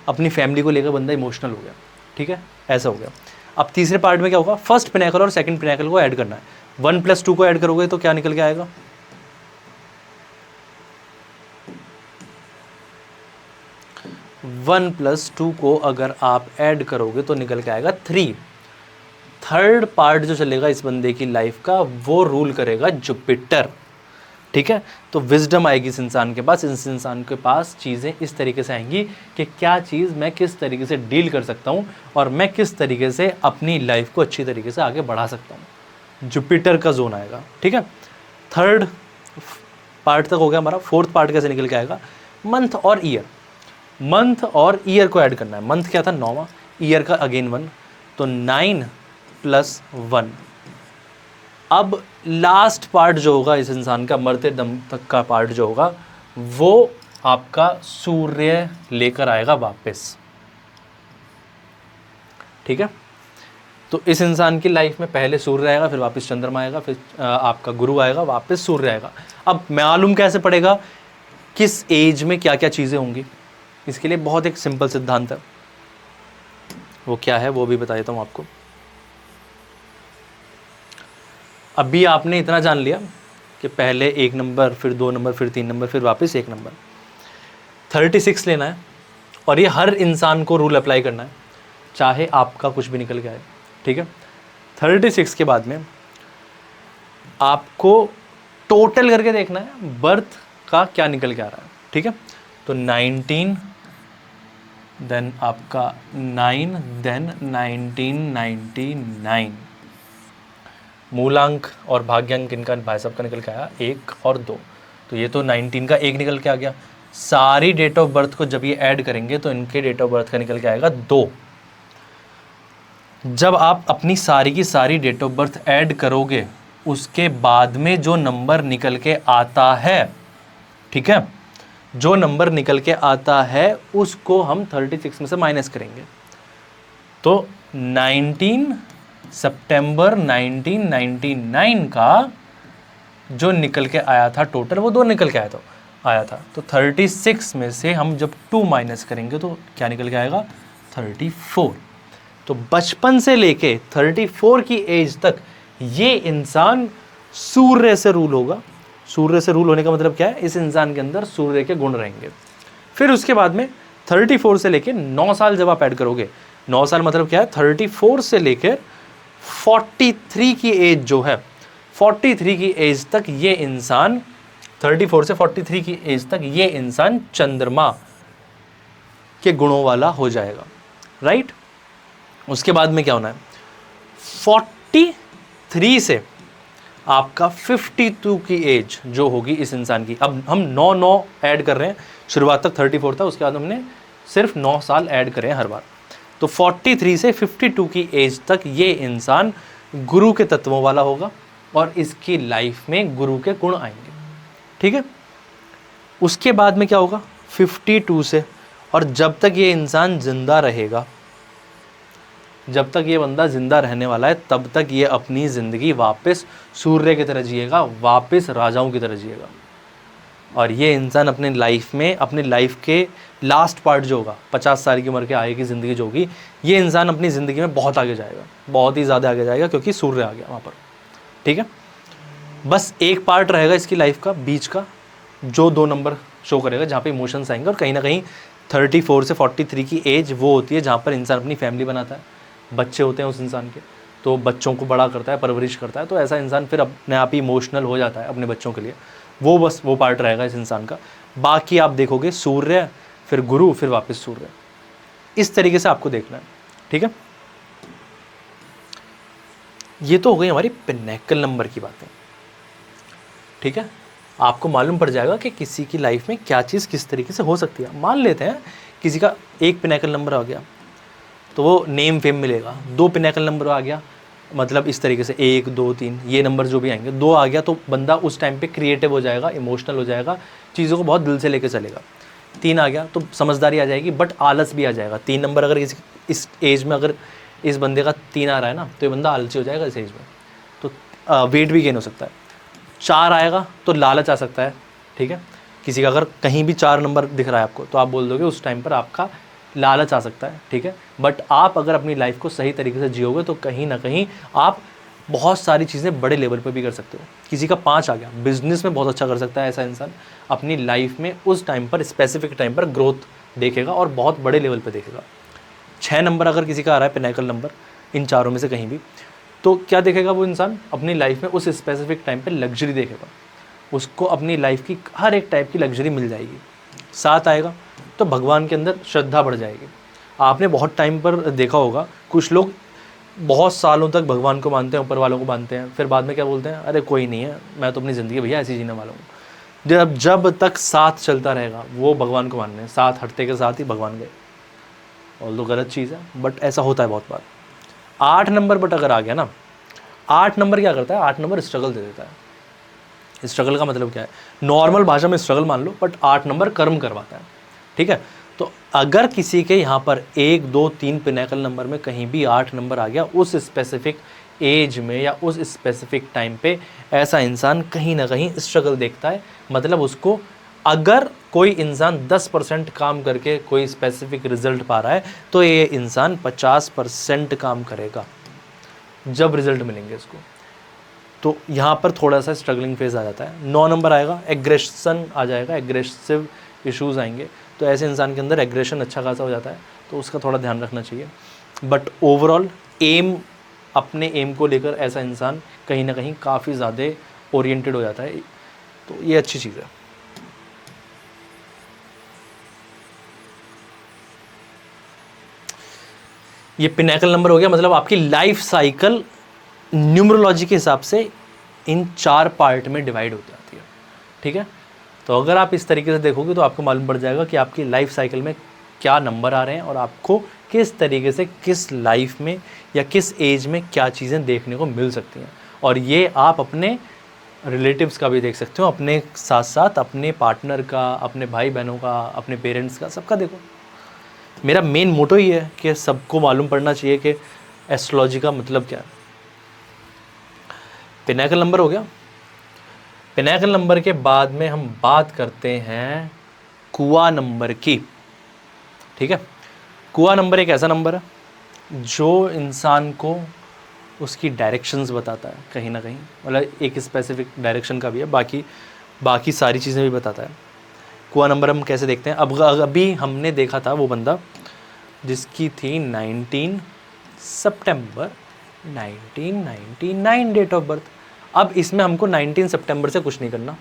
अपनी फैमिली को लेकर बंदा इमोशनल हो गया, ठीक है, ऐसा हो गया। अब तीसरे पार्ट में क्या होगा? फर्स्ट पिनैकल और सेकंड पिनैकल को ऐड करना है। 1 + 2 को ऐड करोगे तो क्या निकल के आएगा? 1 + 2 को अगर आप ऐड करोगे तो निकल के आएगा 3। थर्ड पार्ट जो चलेगा इस बंदे की लाइफ का वो रूल करेगा जुपिटर, ठीक है। तो विजडम आएगी इस इंसान के पास, इस इंसान के पास चीज़ें इस तरीके से आएंगी कि क्या चीज़ मैं किस तरीके से डील कर सकता हूँ और मैं किस तरीके से अपनी लाइफ को अच्छी तरीके से आगे बढ़ा सकता हूँ। जुपिटर का जोन आएगा, ठीक है। 3rd पार्ट तक हो गया हमारा। 4th पार्ट कैसे निकल के आएगा? मंथ और ईयर, मंथ और ईयर को ऐड करना है। मंथ क्या था? 9वां, ईयर का अगेन 1, तो 9 + 1। अब लास्ट पार्ट जो होगा इस इंसान का, मरते दम तक का पार्ट जो होगा, वो आपका सूर्य लेकर आएगा वापस। ठीक है, तो इस इंसान की लाइफ में पहले सूर्य आएगा, फिर वापस चंद्रमा आएगा, फिर आपका गुरु आएगा, वापस सूर्य आएगा। अब मालूम कैसे पड़ेगा किस एज में क्या क्या चीज़ें होंगी? इसके लिए बहुत एक सिंपल सिद्धांत है, वो क्या है वो भी बता देता हूँ आपको। अभी आपने इतना जान लिया कि पहले 1 नंबर, फिर 2 नंबर, फिर 3 नंबर, फिर वापस 1 नंबर। 36 लेना है और ये हर इंसान को रूल अप्लाई करना है, चाहे आपका कुछ भी निकल के आए। ठीक है, 36 के बाद में आपको टोटल करके देखना है बर्थ का क्या निकल के आ रहा है। ठीक है, तो 19, देन आपका 9, देन 1999। मूलांक और भाग्यांक इनका भाई साहब का निकल के आया 1 और 2, तो ये तो 19 का 1 निकल के आ गया। सारी डेट ऑफ बर्थ को जब ये ऐड करेंगे तो इनके डेट ऑफ बर्थ का निकल के आएगा 2। जब आप अपनी सारी की सारी डेट ऑफ बर्थ ऐड करोगे, उसके बाद में जो नंबर निकल के आता है, ठीक है, जो नंबर निकल के आता है उसको हम 36 में से माइनस करेंगे। तो 19 सितंबर 1999 का जो निकल के आया था टोटल, वो 2 निकल के आया था। तो 36 में से हम जब 2 माइनस करेंगे तो क्या निकल के आएगा? 34। तो बचपन से लेके 34 की एज तक ये इंसान सूर्य से रूल होगा। सूर्य से रूल होने का मतलब क्या है? इस इंसान के अंदर सूर्य के गुण रहेंगे। फिर उसके बाद में 34 से लेके 9 साल जब आप ऐड करोगे, 9 साल मतलब क्या है? 34 से लेकर 43 की एज जो है, 43 की एज तक ये इंसान, 34 से 43 की एज तक ये इंसान चंद्रमा के गुणों वाला हो जाएगा। राइट, उसके बाद में क्या होना है? 43 से आपका 52 की एज जो होगी इस इंसान की, अब हम 9 ऐड कर रहे हैं, शुरुआत तक 34 था, उसके बाद हमने सिर्फ 9 साल ऐड करे हैं हर बार। तो 43 से 52 की एज तक ये इंसान गुरु के तत्वों वाला होगा और इसकी लाइफ में गुरु के गुण आएंगे। ठीक है, उसके बाद में क्या होगा? 52 से, और जब तक ये इंसान जिंदा रहेगा, जब तक ये बंदा जिंदा रहने वाला है, तब तक ये अपनी ज़िंदगी वापस सूर्य की तरह जिएगा, वापस राजाओं की तरह जिएगा। और ये इंसान अपने लाइफ में, अपने लाइफ के लास्ट पार्ट जो होगा, 50 साल की उम्र के आगे की ज़िंदगी जो होगी, ये इंसान अपनी ज़िंदगी में बहुत आगे जाएगा, बहुत ही ज़्यादा आगे जाएगा, क्योंकि सूर्य आ गया वहाँ पर। ठीक है, बस एक पार्ट रहेगा इसकी लाइफ का बीच का, जो 2 नंबर शो करेगा, जहाँ पे इमोशंस आएंगे। और कहीं ना कहीं 34 से 43 की एज वो होती है जहाँ पर इंसान अपनी फैमिली बनाता है, बच्चे होते हैं उस इंसान के, तो बच्चों को बड़ा करता है, परवरिश करता है। तो ऐसा इंसान फिर अपने आप ही इमोशनल हो जाता है अपने बच्चों के लिए। वो बस वो पार्ट रहेगा इस इंसान का। बाकी आप देखोगे सूर्य, फिर गुरु, फिर वापस सूर्य, इस तरीके से आपको देखना है। ठीक है, ये तो हो गई हमारी पिनैकल नंबर की बातें। ठीक है, आपको मालूम पड़ जाएगा कि किसी की लाइफ में क्या चीज़ किस तरीके से हो सकती है। मान लेते हैं किसी का 1 पिनैकल नंबर आ गया तो वो नेम फेम मिलेगा, 2 पिनैकल नंबर आ गया, मतलब इस तरीके से 1 2 3 ये नंबर जो भी आएंगे, 2 आ गया तो बंदा उस टाइम पे क्रिएटिव हो जाएगा, इमोशनल हो जाएगा, चीज़ों को बहुत दिल से लेकर चलेगा। 3 आ गया तो समझदारी आ जाएगी, बट आलस भी आ जाएगा। 3 नंबर अगर इस एज में अगर इस बंदे का 3 आ रहा है ना, तो ये बंदा आलसी हो जाएगा इस एज में, तो वेट भी गेन हो सकता है। 4 आएगा तो लालच आ सकता है। ठीक है, किसी का अगर कहीं भी 4 नंबर दिख रहा है आपको, तो आप बोल दोगे उस टाइम पर आपका लालच आ सकता है। ठीक है, बट आप अगर अपनी लाइफ को सही तरीके से जियोगे तो कहीं ना कहीं आप बहुत सारी चीज़ें बड़े लेवल पर भी कर सकते हो। किसी का 5 आ गया, बिजनेस में बहुत अच्छा कर सकता है ऐसा इंसान, अपनी लाइफ में उस टाइम पर, स्पेसिफिक टाइम पर ग्रोथ देखेगा और बहुत बड़े लेवल पर देखेगा। 6 नंबर अगर किसी का आ रहा है, पिनैकल नंबर, इन चारों में से कहीं भी, तो क्या देखेगा वो इंसान? अपनी लाइफ में उस स्पेसिफिक टाइम पर लग्जरी देखेगा, उसको अपनी लाइफ की हर एक टाइप की लग्जरी मिल जाएगी। 7 आएगा तो भगवान के अंदर श्रद्धा बढ़ जाएगी। आपने बहुत टाइम पर देखा होगा कुछ लोग बहुत सालों तक भगवान को मानते हैं, ऊपर वालों को मानते हैं, फिर बाद में क्या बोलते हैं, अरे कोई नहीं है, मैं तो अपनी ज़िंदगी भैया ऐसी जीने वाला हूँ। जब तक साथ चलता रहेगा वो भगवान को मानने, साथ हटते के साथ ही भगवान गए। और तो गलत चीज़ है, बट ऐसा होता है बहुत बार। 8 नंबर बट अगर आ गया ना, 8 नंबर क्या करता है, 8 नंबर स्ट्रगल दे देता है। स्ट्रगल का मतलब क्या है, नॉर्मल भाषा में स्ट्रगल मान लो, बट 8 नंबर कर्म करवाता है, ठीक है। तो अगर किसी के यहाँ पर 1 2 3 पिनैकल नंबर में कहीं भी 8 नंबर आ गया, उस स्पेसिफिक एज में या उस स्पेसिफिक टाइम पे ऐसा इंसान कहीं ना कहीं स्ट्रगल देखता है। मतलब उसको, अगर कोई इंसान 10% काम करके कोई स्पेसिफिक रिजल्ट पा रहा है, तो ये इंसान 50% काम करेगा जब रिजल्ट मिलेंगे इसको। तो यहाँ पर थोड़ा सा स्ट्रगलिंग फेज आ जाता है। 9 नंबर आएगा, एग्रेशन आ जाएगा, एग्रेसिव इश्यूज आएंगे। तो ऐसे इंसान के अंदर एग्रेशन अच्छा खासा हो जाता है, तो उसका थोड़ा ध्यान रखना चाहिए। बट ओवरऑल एम, अपने एम को लेकर ऐसा इंसान कहीं ना कहीं काफ़ी ज़्यादा ओरिएंटेड हो जाता है, तो ये अच्छी चीज़ है। ये पिनैकल नंबर हो गया, मतलब आपकी लाइफ साइकिल न्यूमरोलॉजी के हिसाब से इन 4 पार्ट में डिवाइड हो जाती है, ठीक है। तो अगर आप इस तरीके से देखोगे तो आपको मालूम पड़ जाएगा कि आपकी लाइफ साइकिल में क्या नंबर आ रहे हैं और आपको किस तरीके से किस लाइफ में या किस एज में क्या चीज़ें देखने को मिल सकती हैं। और ये आप अपने रिलेटिव्स का भी देख सकते हो, अपने साथ साथ अपने पार्टनर का, अपने भाई बहनों का, अपने पेरेंट्स का, सबका देखो। मेरा मेन मोटो ही है कि सबको मालूम पड़ना चाहिए कि एस्ट्रोलॉजी का मतलब क्या है। पिनैकल नंबर हो गया। पिनैकल नंबर के बाद में हम बात करते हैं कुआ नंबर की, ठीक है। कुआ नंबर एक ऐसा नंबर है जो इंसान को उसकी डायरेक्शंस बताता है कहीं ना कहीं, मतलब एक स्पेसिफिक डायरेक्शन का भी है, बाकी सारी चीज़ें भी बताता है। कुआ नंबर हम कैसे देखते हैं, अब अभी हमने देखा था वो बंदा जिसकी थी 19 सितंबर 1999 डेट ऑफ बर्थ। अब इसमें हमको 19 सितंबर से कुछ नहीं करना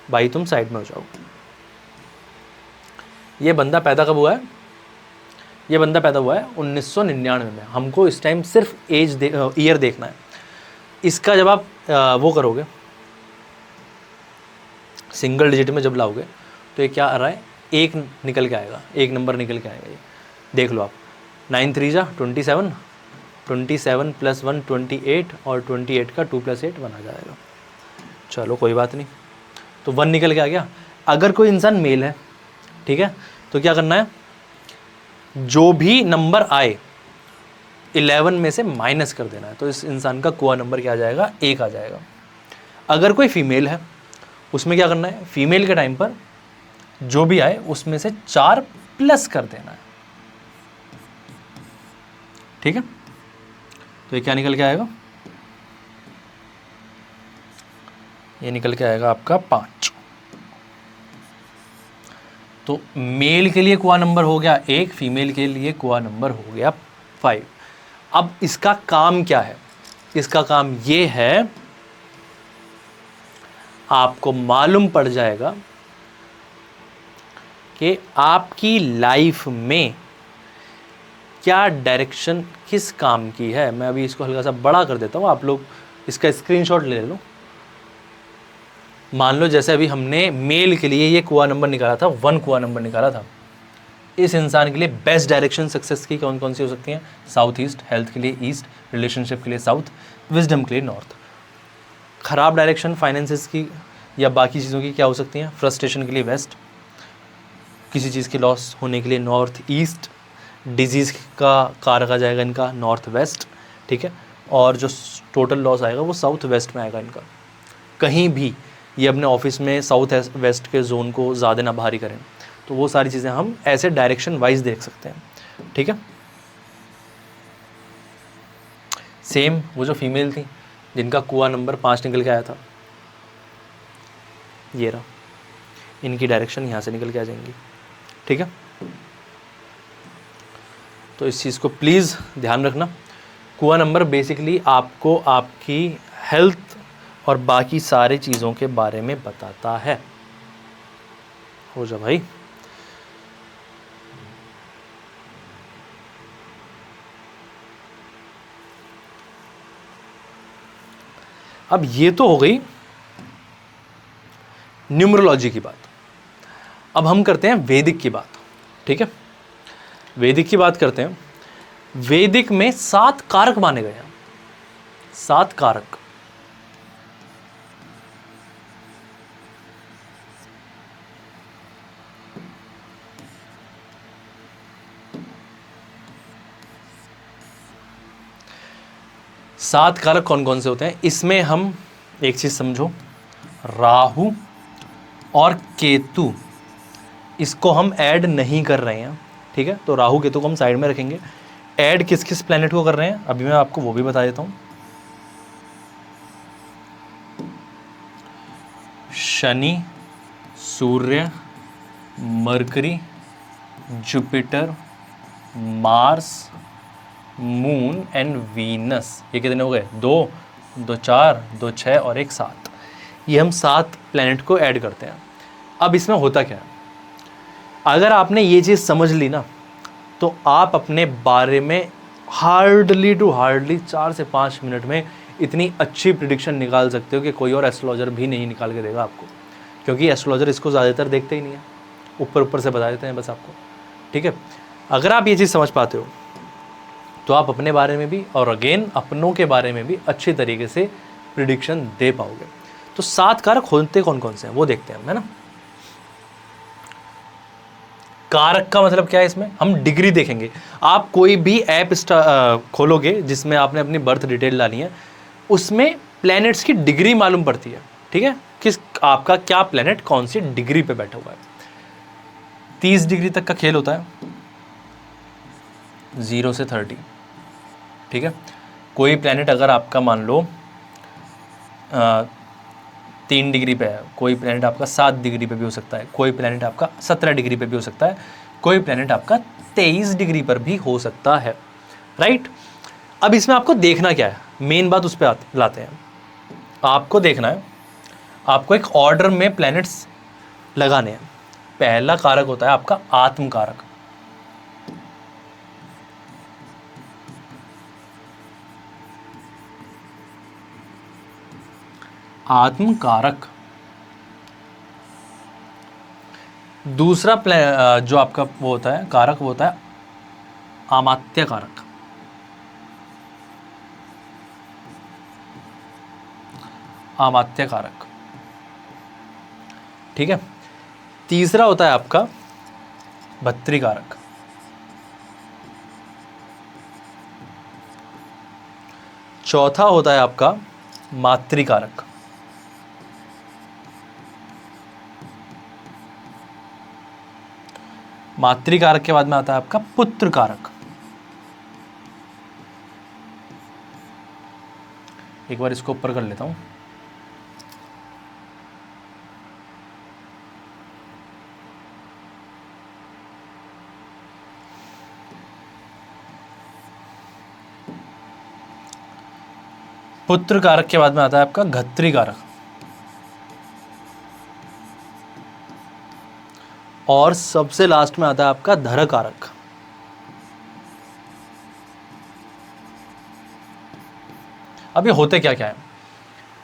भाई, तुम साइड में हो जाओ। ये बंदा पैदा कब हुआ है, ये बंदा पैदा हुआ है 1999 में। हमको इस टाइम सिर्फ ईयर देखना है। इसका जब आप वो करोगे, सिंगल डिजिट में जब लाओगे, तो ये क्या आ रहा है, एक निकल के आएगा, एक नंबर निकल के आएगा। ये देख लो आप, 9 3 जा 27, 27 + 1 28, और 28 का 2 + 8 1 आ जाएगा। चलो कोई बात नहीं, तो 1 निकल के आ गया। अगर कोई इंसान मेल है, ठीक है, तो क्या करना है, जो भी नंबर आए 11 में से माइनस कर देना है। तो इस इंसान का कुआ नंबर क्या आ जाएगा, 1 आ जाएगा। अगर कोई फीमेल है, उसमें क्या करना है, फीमेल के टाइम पर जो भी आए उसमें से 4 प्लस कर देना है, ठीक है। तो ये क्या निकल के आएगा, ये निकल के आएगा आपका 5। तो मेल के लिए कुआ नंबर हो गया 1, फीमेल के लिए कुआ नंबर हो गया 5। अब इसका काम क्या है, इसका काम ये है, आपको मालूम पड़ जाएगा कि आपकी लाइफ में क्या डायरेक्शन किस काम की है। मैं अभी इसको हल्का सा बड़ा कर देता हूँ, आप लोग इसका स्क्रीनशॉट ले लो। मान लो जैसे अभी हमने मेल के लिए ये कुआ नंबर निकाला था, 1 कुआ नंबर निकाला था। इस इंसान के लिए बेस्ट डायरेक्शन सक्सेस की कौन कौन सी हो सकती हैं, साउथ ईस्ट, हेल्थ के लिए ईस्ट, रिलेशनशिप के लिए साउथ, विजडम के लिए नॉर्थ। खराब डायरेक्शन फाइनेंसेस की या बाकी चीज़ों की क्या हो सकती हैं, फ्रस्ट्रेशन के लिए वेस्ट, किसी चीज़ की लॉस होने के लिए नॉर्थ ईस्ट, डिजीज़ का कारक आ जाएगा इनका नॉर्थ वेस्ट, ठीक है। और जो टोटल लॉस आएगा वो साउथ वेस्ट में आएगा इनका। कहीं भी ये अपने ऑफिस में साउथ वेस्ट के जोन को ज़्यादा ना भारी करें, तो वो सारी चीज़ें हम ऐसे डायरेक्शन वाइज देख सकते हैं, ठीक है। सेम वो जो फीमेल थी जिनका कुआ नंबर 5 निकल के आया था, ये रहा, इनकी डायरेक्शन यहाँ से निकल के आ जाएंगी, ठीक है। तो इस चीज़ को प्लीज़ ध्यान रखना। कुआ नंबर बेसिकली आपको आपकी हेल्थ और बाकी सारे चीज़ों के बारे में बताता है। हो जा भाई। अब ये तो हो गई न्यूमरोलॉजी की बात। अब हम करते हैं वैदिक की बात। ठीक है, वैदिक की बात करते हैं। वैदिक में 7 कारक माने गए हैं। 7 कारक। सात कारक कौन कौन से होते हैं? इसमें हम एक चीज समझो, राहु और केतु, इसको हम ऐड नहीं कर रहे हैं। ठीक है, तो राहु केतु को हम साइड में रखेंगे। ऐड किस किस प्लेनेट को कर रहे हैं अभी मैं आपको वो भी बता देता हूं। Shani, Surya, Mercury, Jupiter, Mars, moon and Venus. ये कितने हो गए? 2, 2 4, 2 6 और 1 7। ये हम 7 प्लैनेट को ऐड करते हैं। अब इसमें होता क्या है, अगर आपने ये चीज़ समझ ली ना, तो आप अपने बारे में हार्डली टू हार्डली 4 से 5 मिनट में इतनी अच्छी प्रिडिक्शन निकाल सकते हो कि कोई और एस्ट्रोलॉजर भी नहीं निकाल के देगा आपको, क्योंकि एस्ट्रोलॉजर इसको ज़्यादातर देखते ही नहीं है, ऊपर ऊपर से बता देते हैं बस आपको। ठीक है, अगर आप ये चीज़ समझ पाते हो तो आप अपने बारे में भी और अगेन अपनों के बारे में भी अच्छी तरीके से प्रिडिक्शन दे पाओगे। तो 7 कारक होते कौन कौन से हैं वो देखते हैं, है ना। कारक का मतलब क्या है, इसमें हम डिग्री देखेंगे। आप कोई भी ऐप खोलोगे जिसमें आपने अपनी बर्थ डिटेल डाली है, उसमें प्लैनेट्स की डिग्री मालूम पड़ती है। ठीक है, किस आपका क्या प्लैनेट कौन सी डिग्री पे बैठा हुआ है। 30 डिग्री तक का खेल होता है, 0 से 30। ठीक है, कोई प्लैनेट अगर आपका मान लो 3 डिग्री पे है, कोई प्लैनेट आपका 7 डिग्री पे भी हो सकता है, कोई प्लैनेट आपका 17 डिग्री पे भी हो सकता है, कोई प्लैनेट आपका 23 डिग्री पर भी हो सकता है। राइट, अब इसमें आपको देखना क्या है, मेन बात उस पर लाते हैं। आपको देखना है, आपको एक ऑर्डर में प्लैनेट्स लगाने हैं। पहला कारक होता है आपका आत्म कारक। आत्म कारक। दूसरा जो आपका वो होता है कारक, वो होता है अमात्य कारक। अमात्य कारक। ठीक है, तीसरा होता है आपका भत्रिकारक। चौथा होता है आपका मातृकारक। मातृकारक के बाद में आता है आपका पुत्र कारक। एक बार इसको ऊपर कर लेता हूं। पुत्र कारक के बाद में आता है आपका घत्री कारक। और सबसे लास्ट में आता है आपका धर कारक। अब ये होते क्या क्या है,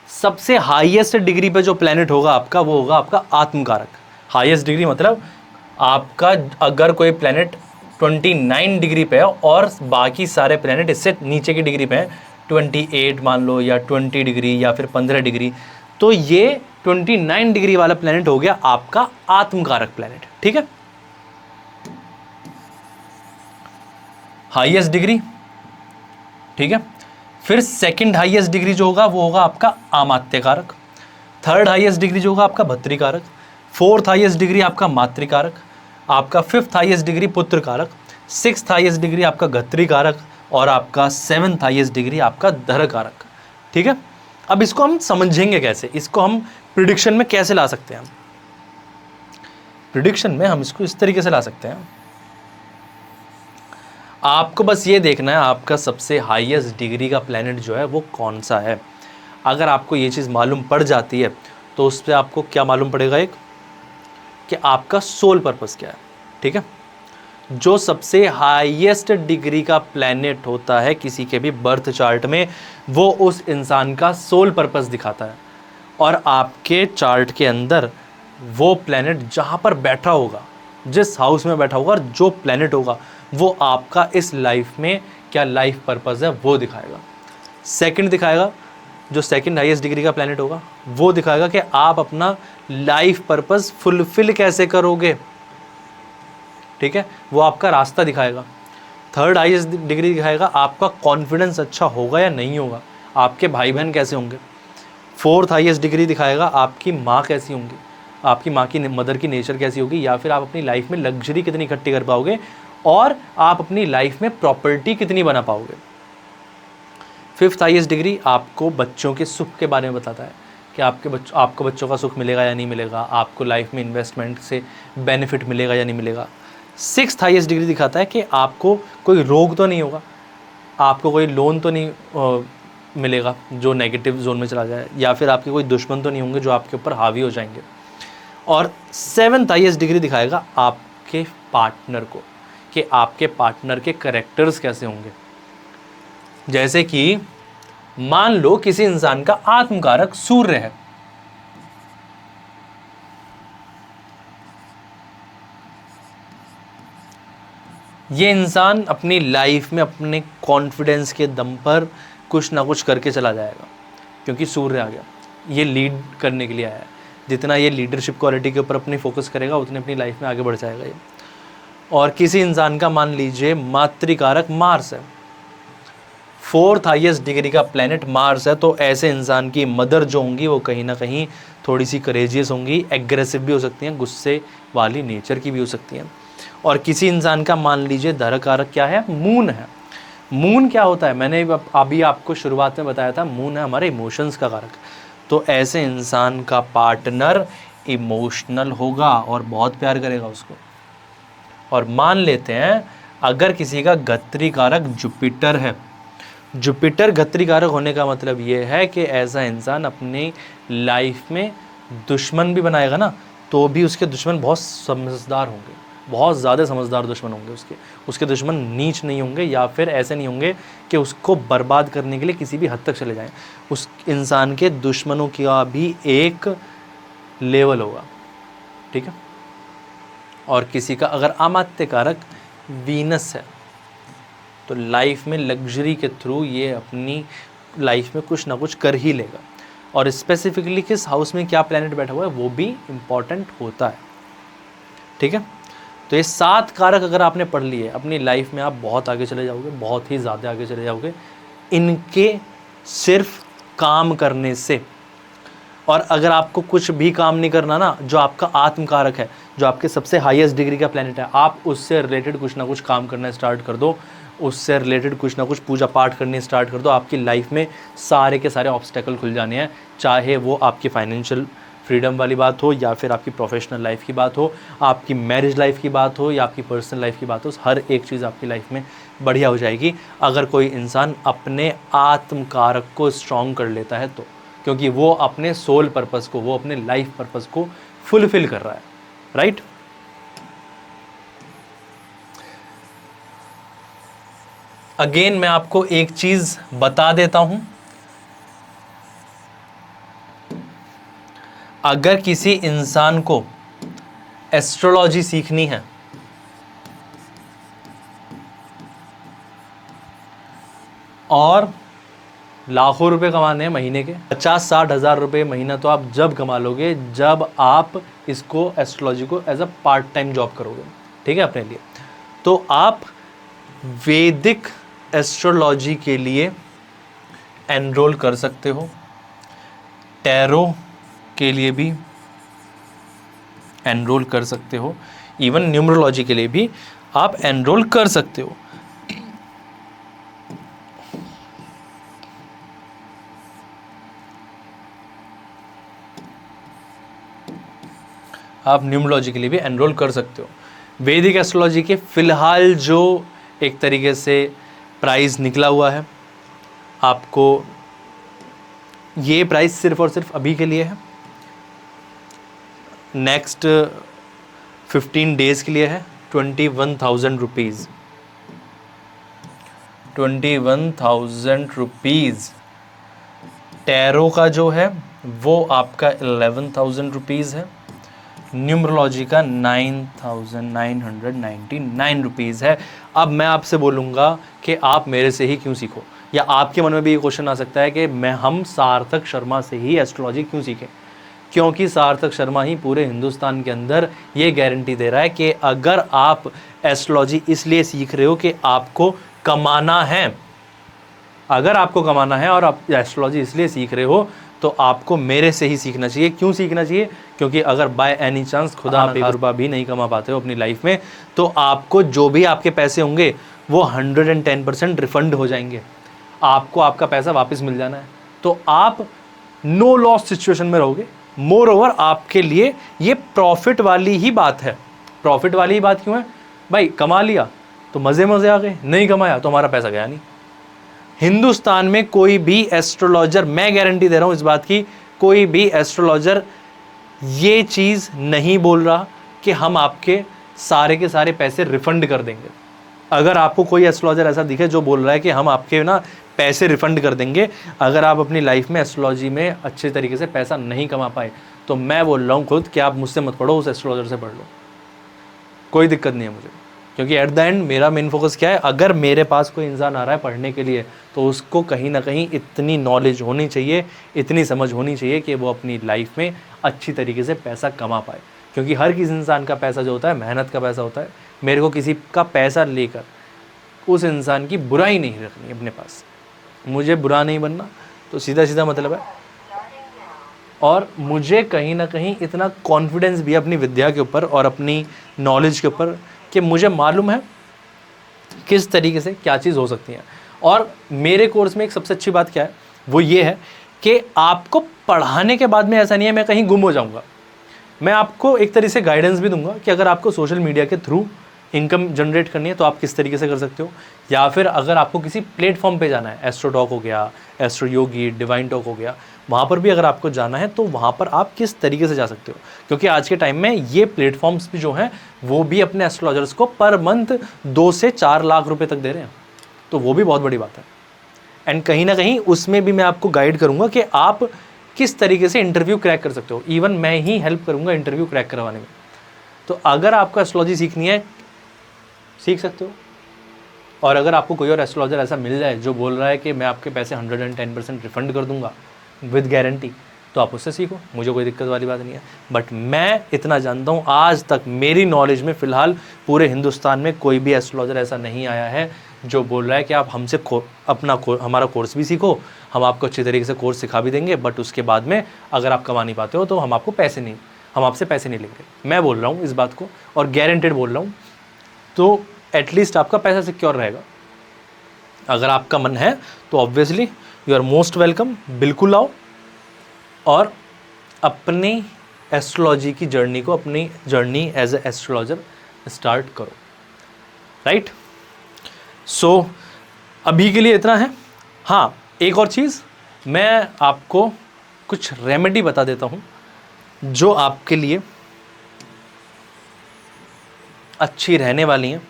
सबसे हाईएस्ट डिग्री पे जो प्लेनेट होगा आपका, वो होगा आपका आत्म कारक। हाईएस्ट डिग्री मतलब आपका अगर कोई प्लेनेट 29 डिग्री पे है और बाकी सारे प्लेनेट इससे नीचे की डिग्री पे हैं, 28 मान लो, या 20 डिग्री, या फिर 15 डिग्री, तो ये 29 डिग्री वाला प्लेनेट हो गया आपका आत्मकारक प्लेनेट। ठीक है, हाईएस्ट डिग्री। ठीक है, फिर सेकंड हाईएस्ट डिग्री जो होगा वो होगा आपका अमात्य कारक। थर्ड हाईएस्ट डिग्री जो होगा आपका भत्रिकारक। फोर्थ हाईएस्ट डिग्री आपका मातृकारक। आपका फिफ्थ हाईएस्ट डिग्री पुत्र कारक। सिक्स्थ हाईएस्ट डिग्री आपका घत्री कारक। और आपका सेवंथ हाईएस्ट डिग्री आपका धर कारक। ठीक है, अब इसको हम समझेंगे कैसे, इसको हम प्रिडिक्शन में कैसे ला सकते हैं। प्रिडिक्शन में हम इसको इस तरीके से ला सकते हैं, आपको बस ये देखना है आपका सबसे हाईएस्ट डिग्री का प्लैनेट जो है वो कौन सा है। अगर आपको ये चीज़ मालूम पड़ जाती है तो उस पर आपको क्या मालूम पड़ेगा, एक कि आपका सोल पर्पस क्या है। ठीक है, जो सबसे हाईएस्ट डिग्री का प्लैनेट होता है किसी के भी बर्थ चार्ट में, वो उस इंसान का सोल पर्पस दिखाता है। और आपके चार्ट के अंदर वो प्लैनेट जहाँ पर बैठा होगा, जिस हाउस में बैठा होगा, और जो प्लैनेट होगा वो आपका इस लाइफ में क्या लाइफ पर्पस है वो दिखाएगा। सेकंड दिखाएगा, जो सेकंड हाईएस्ट डिग्री का प्लैनेट होगा वो दिखाएगा कि आप अपना लाइफ पर्पस फुलफिल कैसे करोगे, ठीक है, वो आपका रास्ता दिखाएगा। थर्ड हाईएस्ट डिग्री दिखाएगा आपका कॉन्फिडेंस अच्छा होगा या नहीं होगा, आपके भाई बहन कैसे होंगे। फोर्थ हाईएस्ट डिग्री दिखाएगा आपकी माँ कैसी होंगी, आपकी माँ की मदर की नेचर कैसी होगी, या फिर आप अपनी लाइफ में लग्जरी कितनी इकट्ठी कर पाओगे और आप अपनी लाइफ में प्रॉपर्टी कितनी बना पाओगे। फिफ्थ हाईएस्ट डिग्री आपको बच्चों के सुख के बारे में बताता है कि आपको बच्चों का सुख मिलेगा या नहीं मिलेगा, आपको लाइफ में इन्वेस्टमेंट से बेनिफिट मिलेगा या नहीं मिलेगा। सिक्स्थ हाईएस्ट डिग्री दिखाता है कि आपको कोई रोग तो नहीं होगा, आपको कोई लोन तो नहीं मिलेगा जो नेगेटिव जोन में चला जाए, या फिर आपके कोई दुश्मन तो नहीं होंगे जो आपके ऊपर हावी हो जाएंगे। और सेवन्थ हाईएस्ट डिग्री दिखाएगा आपके पार्टनर को कि आपके पार्टनर के कैरेक्टर्स कैसे होंगे। जैसे कि मान लो किसी इंसान का आत्मकारक सूर्य है, ये इंसान अपनी लाइफ में अपने कॉन्फिडेंस के दम पर कुछ ना कुछ करके चला जाएगा, क्योंकि सूर्य आ गया, ये लीड करने के लिए आया है। जितना ये लीडरशिप क्वालिटी के ऊपर अपनी फोकस करेगा उतने अपनी लाइफ में आगे बढ़ जाएगा ये। और किसी इंसान का मान लीजिए मातृकारक मार्स है, फोर्थ हाईएस्ट डिग्री का प्लैनेट मार्स है, तो ऐसे इंसान की मदर जो होंगी वो कहीं ना कहीं थोड़ी सी करेजियस होंगी, एग्रेसिव भी हो सकती हैं, गुस्से वाली नेचर की भी हो सकती हैं। और किसी इंसान का मान लीजिए धर कारक क्या है, मून है। मून क्या होता है, मैंने अभी आपको शुरुआत में बताया था, मून है हमारे इमोशंस का कारक। तो ऐसे इंसान का पार्टनर इमोशनल होगा और बहुत प्यार करेगा उसको। और मान लेते हैं अगर किसी का गत्री कारक जुपिटर है, जुपिटर गत्री कारक होने का मतलब ये है कि ऐसा इंसान अपनी लाइफ में दुश्मन भी बनाएगा ना, तो भी उसके दुश्मन बहुत समझदार होंगे, बहुत ज़्यादा समझदार दुश्मन होंगे उसके दुश्मन नीच नहीं होंगे, या फिर ऐसे नहीं होंगे कि उसको बर्बाद करने के लिए किसी भी हद तक चले जाएं। उस इंसान के दुश्मनों का भी एक लेवल होगा, ठीक है। और किसी का अगर अमात्य कारक वीनस है, तो लाइफ में लग्जरी के थ्रू ये अपनी लाइफ में कुछ ना कुछ कर ही लेगा। और स्पेसिफिकली किस हाउस में क्या प्लैनेट बैठा हुआ है वो भी इम्पॉर्टेंट होता है, ठीक है। तो ये 7 कारक अगर आपने पढ़ लिए, अपनी लाइफ में आप बहुत आगे चले जाओगे, बहुत ही ज़्यादा आगे चले जाओगे इनके सिर्फ काम करने से। और अगर आपको कुछ भी काम नहीं करना ना, जो आपका आत्मकारक है, जो आपके सबसे हाईएस्ट डिग्री का प्लैनेट है, आप उससे रिलेटेड कुछ ना कुछ काम करना स्टार्ट कर दो, उससे रिलेटेड कुछ ना कुछ पूजा पाठ करनी स्टार्ट कर दो, आपकी लाइफ में सारे के सारे ऑब्स्टेकल खुल जाने हैं। चाहे वो आपकी फाइनेंशियल फ्रीडम वाली बात हो, या फिर आपकी प्रोफेशनल लाइफ की बात हो, आपकी मैरिज लाइफ की बात हो, या आपकी पर्सनल लाइफ की बात हो, हर एक चीज़ आपकी लाइफ में बढ़िया हो जाएगी अगर कोई इंसान अपने आत्मकारक को स्ट्रॉन्ग कर लेता है तो, क्योंकि वो अपने सोल पर्पस को, वो अपने लाइफ पर्पस को फुलफिल कर रहा है, राइट। अगेन मैं आपको एक चीज बता देता हूं, अगर किसी इंसान को एस्ट्रोलॉजी सीखनी है और लाखों रुपए कमाने हैं महीने के, 50-60 हज़ार रुपये महीना तो आप जब कमा लोगे जब आप इसको एस्ट्रोलॉजी को as a part time job करोगे, ठीक है, अपने लिए। तो आप वैदिक एस्ट्रोलॉजी के लिए एनरोल कर सकते हो, टैरो के लिए भी एनरोल कर सकते हो, इवन न्यूमरोलॉजी के लिए भी आप एनरोल कर सकते हो। आप न्यूमरोलॉजी के लिए भी एनरोल कर सकते हो। वैदिक एस्ट्रोलॉजी के फ़िलहाल जो एक तरीके से प्राइस निकला हुआ है, आपको ये प्राइस सिर्फ और सिर्फ अभी के लिए है, नेक्स्ट 15 डेज़ के लिए है, 21,000 रुपीज़, 21,000 रुपीज़। टैरो का जो है वो आपका 11,000 रुपीज़ है। न्यूमरोलॉजी का 9,999 रुपीज़ है। अब मैं आपसे बोलूँगा कि आप मेरे से ही क्यों सीखो, या आपके मन में भी ये क्वेश्चन आ सकता है कि हम सार्थक शर्मा से ही एस्ट्रोलॉजी क्यों सीखें। क्योंकि सार्थक शर्मा ही पूरे हिंदुस्तान के अंदर ये गारंटी दे रहा है कि अगर आप एस्ट्रोलॉजी इसलिए सीख रहे हो कि आपको कमाना है, अगर आपको कमाना है और आप एस्ट्रोलॉजी इसलिए सीख रहे हो तो आपको मेरे से ही सीखना चाहिए। क्यों सीखना चाहिए? क्योंकि अगर बाय एनी चांस खुदा आप 1 रुपया भी नहीं कमा पाते हो अपनी लाइफ में, तो आपको जो भी आपके पैसे होंगे वो 110% रिफंड हो जाएंगे। आपको आपका पैसा वापस मिल जाना है, तो आप नो लॉस सिचुएशन में रहोगे। मोर ओवर आपके लिए ये प्रॉफिट वाली ही बात है। प्रॉफिट वाली ही बात क्यों है भाई? कमा लिया तो मज़े मज़े आ गए, नहीं कमाया तो हमारा पैसा गया नहीं। हिंदुस्तान में कोई भी एस्ट्रोलॉजर, मैं गारंटी दे रहा हूं इस बात की, कोई भी एस्ट्रोलॉजर ये चीज़ नहीं बोल रहा कि हम आपके सारे के सारे पैसे रिफंड कर देंगे। अगर आपको कोई एस्ट्रोलॉजर ऐसा दिखे जो बोल रहा है कि हम आपके ना पैसे रिफंड कर देंगे अगर आप अपनी लाइफ में एस्ट्रोलॉजी में अच्छे तरीके से पैसा नहीं कमा पाए, तो मैं बोल रहा हूँ खुद कि आप मुझसे मत पढ़ो, उस एस्ट्रोलॉजर से पढ़ लो, कोई दिक्कत नहीं है मुझे। क्योंकि एट द एंड मेरा मेन फोकस क्या है, अगर मेरे पास कोई इंसान आ रहा है पढ़ने के लिए तो उसको कहीं ना कहीं इतनी नॉलेज होनी चाहिए, इतनी समझ होनी चाहिए कि वो अपनी लाइफ में अच्छी तरीके से पैसा कमा पाए। क्योंकि हर किसी इंसान का पैसा जो होता है मेहनत का पैसा होता है। मेरे को किसी का पैसा लेकर उस इंसान की बुराई नहीं रखनी अपने पास, मुझे बुरा नहीं बनना, तो सीधा सीधा मतलब है। और मुझे कहीं ना कहीं इतना कॉन्फिडेंस भी है अपनी विद्या के ऊपर और अपनी नॉलेज के ऊपर कि मुझे मालूम है किस तरीके से क्या चीज़ हो सकती है। और मेरे कोर्स में एक सबसे अच्छी बात क्या है, वो ये है कि आपको पढ़ाने के बाद में ऐसा नहीं है मैं कहीं गुम हो जाऊंगा। मैं आपको एक तरीके से गाइडेंस भी दूंगा कि अगर आपको सोशल मीडिया के थ्रू इनकम जनरेट करनी है तो आप किस तरीके से कर सकते हो, या फिर अगर आपको किसी प्लेटफॉर्म पे जाना है, एस्ट्रो टॉक हो गया, एस्ट्रो योगी, डिवाइन टॉक हो गया, वहाँ पर भी अगर आपको जाना है तो वहाँ पर आप किस तरीके से जा सकते हो। क्योंकि आज के टाइम में ये प्लेटफॉर्म्स भी जो हैं वो भी अपने एस्ट्रोलॉजर्स को पर मंथ 2 से 4 लाख रुपए तक दे रहे हैं, तो वो भी बहुत बड़ी बात है। एंड कहीं ना कहीं उसमें भी मैं आपको गाइड करूँगा कि आप किस तरीके से इंटरव्यू क्रैक कर सकते हो। इवन मैं ही हेल्प करूँगा इंटरव्यू क्रैक करवाने में। तो अगर आपको एस्ट्रोलॉजी सीखनी है सीख सकते हो। और अगर आपको कोई और एस्ट्रोलॉजर ऐसा मिल जाए जो बोल रहा है कि मैं आपके पैसे 110% रिफंड कर दूंगा विद गारंटी, तो आप उससे सीखो, मुझे कोई दिक्कत वाली बात नहीं है। बट मैं इतना जानता हूँ, आज तक मेरी नॉलेज में फ़िलहाल पूरे हिंदुस्तान में कोई भी एस्ट्रोलॉजर ऐसा नहीं आया है जो बोल रहा है कि आप हमसे हमारा कोर्स भी सीखो, हम आपको अच्छी तरीके से कोर्स सिखा भी देंगे, बट उसके बाद में अगर आप कमा नहीं पाते हो तो हम आपसे पैसे नहीं लेंगे। मैं बोल रहा हूँ इस बात को और गारंटेड बोल रहा हूँ, तो एटलीस्ट आपका पैसा सिक्योर रहेगा। अगर आपका मन है तो obviously you are most welcome, बिल्कुल आओ और अपनी एस्ट्रोलॉजी की जर्नी को, अपनी journey as a astrologer start करो। राइट, सो अभी के लिए इतना है। हाँ, एक और चीज़ मैं आपको कुछ रेमेडी बता देता हूँ जो आपके लिए अच्छी रहने वाली हैं।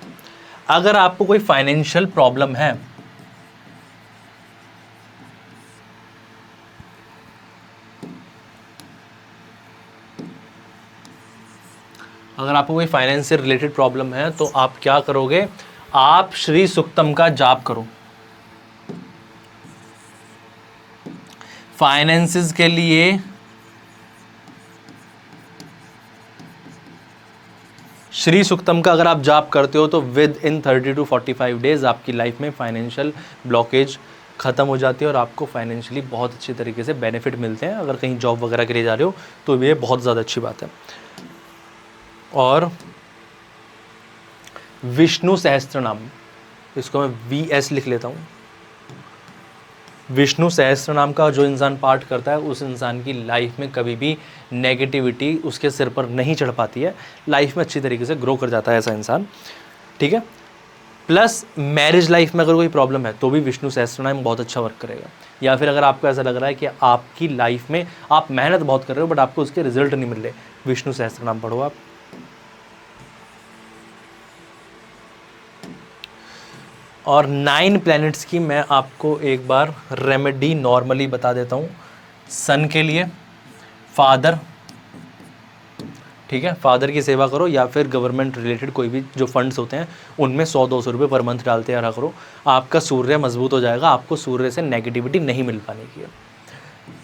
अगर आपको कोई फाइनेंशियल प्रॉब्लम है, अगर आपको कोई फाइनेंस से रिलेटेड प्रॉब्लम है तो आप क्या करोगे, आप श्री सुक्तम का जाप करो। फाइनेंसेस के लिए श्री सुक्तम का अगर आप जाप करते हो तो विद इन 30 to 45 डेज आपकी लाइफ में फाइनेंशियल ब्लॉकेज ख़त्म हो जाती है और आपको फाइनेंशियली बहुत अच्छी तरीके से बेनिफिट मिलते हैं। अगर कहीं जॉब वगैरह के लिए जा रहे हो तो ये बहुत ज़्यादा अच्छी बात है। और विष्णु सहस्त्र नाम, इसको मैं VS लिख लेता हूँ। विष्णु सहस्त्र नाम का जो इंसान पाठ करता है उस इंसान की लाइफ में कभी भी नेगेटिविटी उसके सिर पर नहीं चढ़ पाती है, लाइफ में अच्छी तरीके से ग्रो कर जाता है ऐसा इंसान। ठीक है, प्लस मैरिज लाइफ में अगर कोई प्रॉब्लम है तो भी विष्णु सहस्त्र नाम बहुत अच्छा वर्क करेगा। या फिर अगर आपको ऐसा लग रहा है कि आपकी लाइफ में आप मेहनत बहुत कर रहे हो बट आपको उसके रिजल्ट नहीं मिल रहे, विष्णु सहस्त्र नाम पढ़ो आप। और 9 प्लैनेट्स की मैं आपको एक बार रेमेडी नॉर्मली बता देता हूँ। सन के लिए फादर, ठीक है, फादर की सेवा करो, या फिर गवर्नमेंट रिलेटेड कोई भी जो फंड्स होते हैं उनमें 100-200 रुपये पर मंथ डालते रहा करो। आपका सूर्य मजबूत हो जाएगा, आपको सूर्य से नेगेटिविटी नहीं मिल पाने की है।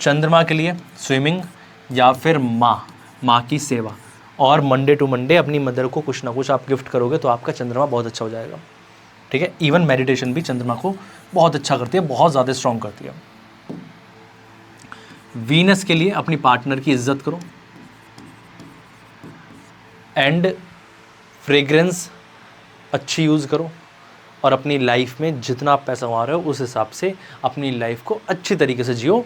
चंद्रमा के लिए स्विमिंग या फिर माँ की सेवा, और मंडे टू मंडे अपनी मदर को कुछ ना कुछ आप गिफ्ट करोगे तो आपका चंद्रमा बहुत अच्छा हो जाएगा, ठीक है। इवन मेडिटेशन भी चंद्रमा को बहुत अच्छा करती है, बहुत ज़्यादा स्ट्रॉन्ग करती है। वीनस के लिए अपनी पार्टनर की इज्जत करो, एंड फ्रेग्रेंस अच्छी यूज़ करो, और अपनी लाइफ में जितना आप पैसा कमा रहे हो उस हिसाब से अपनी लाइफ को अच्छी तरीके से जियो।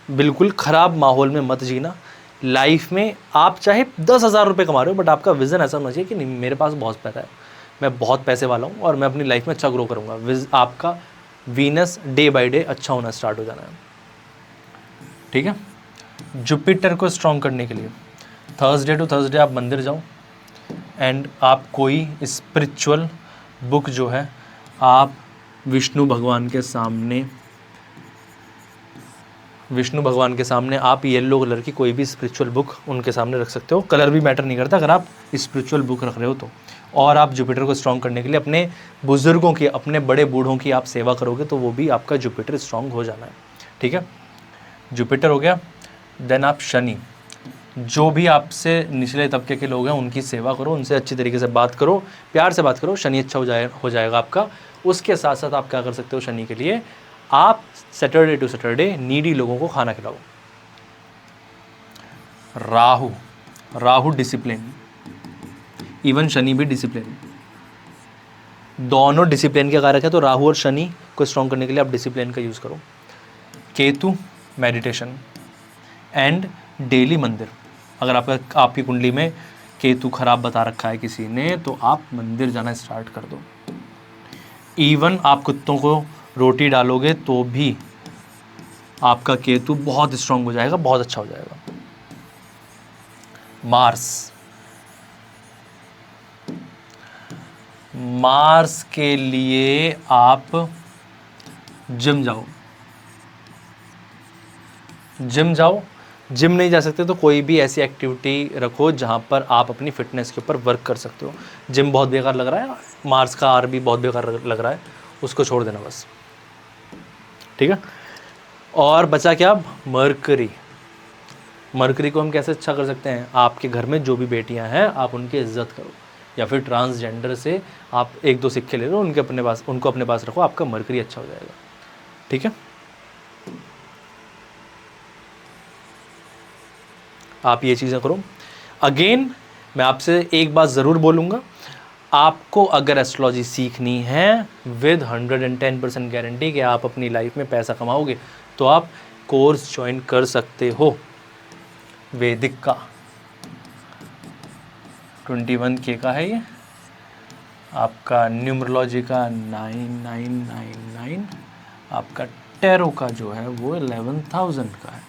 बिल्कुल ख़राब माहौल में मत जीना। लाइफ में आप चाहे 10,000 रुपये कमा रहे हो, बट आपका विज़न ऐसा होना चाहिए कि नहीं, मेरे पास बहुत पैसा है, मैं बहुत पैसे वाला हूँ और मैं अपनी लाइफ में अच्छा ग्रो करूँगा। आपका वीनस डे बाय डे अच्छा होना स्टार्ट हो जाना है, ठीक है। जुपिटर को स्ट्रॉन्ग करने के लिए थर्सडे टू थर्सडे आप मंदिर जाओ, एंड आप कोई स्पिरिचुअल बुक जो है आप विष्णु भगवान के सामने आप येलो कलर की कोई भी स्पिरिचुअल बुक उनके सामने रख सकते हो। कलर भी मैटर नहीं करता अगर आप स्पिरिचुअल बुक रख रहे हो तो। और आप जुपिटर को स्ट्रॉन्ग करने के लिए अपने बुज़ुर्गों की, अपने बड़े बूढ़ों की आप सेवा करोगे तो वो भी आपका जुपिटर स्ट्रॉन्ग हो जाना है, ठीक है। जुपिटर हो गया। देन आप शनि, जो भी आपसे निचले तबके के लोग हैं उनकी सेवा करो, उनसे अच्छी तरीके से बात करो, प्यार से बात करो, शनि अच्छा हो जाएगा आपका। उसके साथ साथ आप क्या कर सकते हो शनि के लिए, आप सैटरडे टू सैटरडे नीडी लोगों को खाना खिलाओ। राहु डिसिप्लिन, इवन शनि भी डिसिप्लिन, दोनों डिसिप्लिन के कारक है, तो राहु और शनि को स्ट्रॉन्ग करने के लिए आप डिसिप्लिन का यूज़ करो। केतु मेडिटेशन एंड डेली मंदिर। अगर आपकी कुंडली में केतु खराब बता रखा है किसी ने तो आप मंदिर जाना स्टार्ट कर दो। इवन आप कुत्तों को रोटी डालोगे तो भी आपका केतु बहुत स्ट्रांग हो जाएगा, बहुत अच्छा हो जाएगा। मार्स के लिए आप जिम जाओ। जिम नहीं जा सकते तो कोई भी ऐसी एक्टिविटी रखो जहाँ पर आप अपनी फिटनेस के ऊपर वर्क कर सकते हो। जिम बहुत बेकार लग रहा है, मार्स का आर भी बहुत बेकार लग रहा है, उसको छोड़ देना बस, ठीक है। और बचा क्या, मरकरी को हम कैसे अच्छा कर सकते हैं, आपके घर में जो भी बेटियां हैं आप उनकी इज्जत करो, या फिर ट्रांसजेंडर से आप 1-2 सिक्के ले लो, उनको अपने पास रखो, आपका मरकरी अच्छा हो जाएगा, ठीक है। आप ये चीज़ें करो। अगेन मैं आपसे एक बात ज़रूर बोलूँगा, आपको अगर एस्ट्रोलॉजी सीखनी है विद 110% गारंटी कि आप अपनी लाइफ में पैसा कमाओगे, तो आप कोर्स ज्वाइन कर सकते हो वैदिक का। 21K का है ये, आपका न्यूमरोलॉजी का 9999, आपका टैरो का जो है वो 11,000 का है।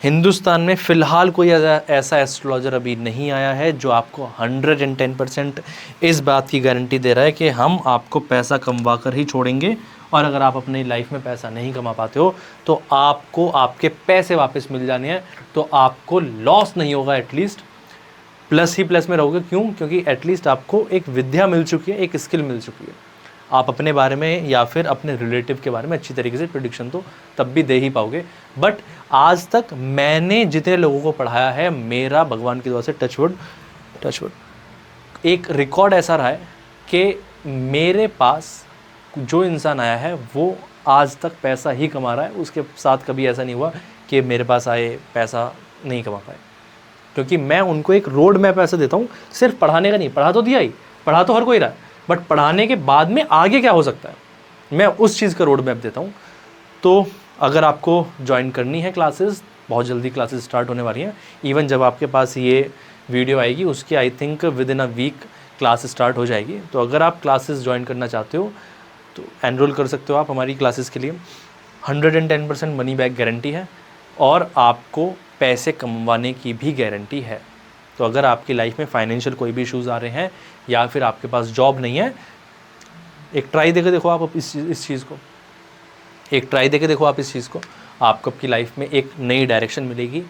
हिंदुस्तान में फ़िलहाल कोई ऐसा एस्ट्रोलॉजर अभी नहीं आया है जो आपको 110% इस बात की गारंटी दे रहा है कि हम आपको पैसा कमवा कर ही छोड़ेंगे, और अगर आप अपनी लाइफ में पैसा नहीं कमा पाते हो तो आपको आपके पैसे वापस मिल जाने हैं, तो आपको लॉस नहीं होगा, एटलीस्ट प्लस ही प्लस में रहोगे। क्यों? क्योंकि एटलीस्ट आपको एक विद्या मिल चुकी है, एक स्किल मिल चुकी है। आप अपने बारे में या फिर अपने रिलेटिव के बारे में अच्छी तरीके से प्रेडिक्शन तो तब भी दे ही पाओगे। बट आज तक मैंने जितने लोगों को पढ़ाया है, मेरा भगवान की दुआ से टचवुड एक रिकॉर्ड ऐसा रहा है कि मेरे पास जो इंसान आया है वो आज तक पैसा ही कमा रहा है, उसके साथ कभी ऐसा नहीं हुआ कि मेरे पास आए पैसा नहीं कमा पाए। क्योंकि मैं उनको एक रोड मैप ऐसा देता हूँ, सिर्फ पढ़ाने का नहीं, पढ़ा तो दिया ही, पढ़ा तो हर कोई रहा है, बट पढ़ाने के बाद में आगे क्या हो सकता है, मैं उस चीज़ का रोड मैप देता हूँ। तो अगर आपको ज्वाइन करनी है क्लासेस, बहुत जल्दी क्लासेस स्टार्ट होने वाली हैं। इवन जब आपके पास ये वीडियो आएगी उसके I think within a week class start हो जाएगी। तो अगर आप क्लासेस ज्वाइन करना चाहते हो तो एनरोल कर सकते हो आप हमारी क्लासेस के लिए। 110% मनी बैक गारंटी है और आपको पैसे कमवाने की भी गारंटी है। तो अगर आपकी लाइफ में फाइनेंशियल कोई भी इश्यूज़ आ रहे हैं या फिर आपके पास जॉब नहीं है, एक ट्राई देके देखो आप इस चीज़ को, एक ट्राई देके देखो आप इस चीज़ को, आपको आपकी लाइफ में एक नई डायरेक्शन मिलेगी।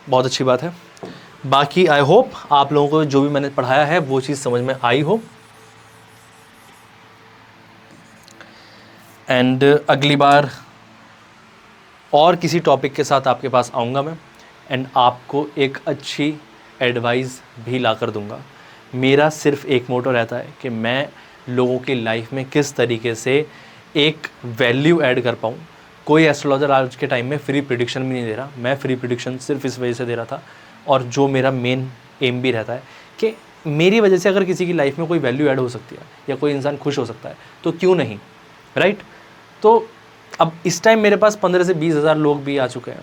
बहुत अच्छी बात है। बाकी आई होप आप लोगों को जो भी मैंने पढ़ाया है वो चीज़ समझ में आई हो। एंड अगली बार और किसी टॉपिक के साथ आपके पास आऊँगा मैं, एंड आपको एक अच्छी एडवाइस भी ला कर दूँगा। मेरा सिर्फ एक मोटो रहता है कि मैं लोगों की लाइफ में किस तरीके से एक वैल्यू ऐड कर पाऊँ। कोई एस्ट्रोलॉजर आज के टाइम में फ्री प्रिडिक्शन भी नहीं दे रहा। मैं फ्री प्रिडिक्शन सिर्फ इस वजह से दे रहा था, और जो मेरा मेन एम भी रहता है कि मेरी वजह से अगर किसी की लाइफ में कोई वैल्यू ऐड हो सकती है या कोई इंसान खुश हो सकता है तो क्यों नहीं, राइट। तो अब इस टाइम मेरे पास 15 से 20 हज़ार लोग भी आ चुके हैं।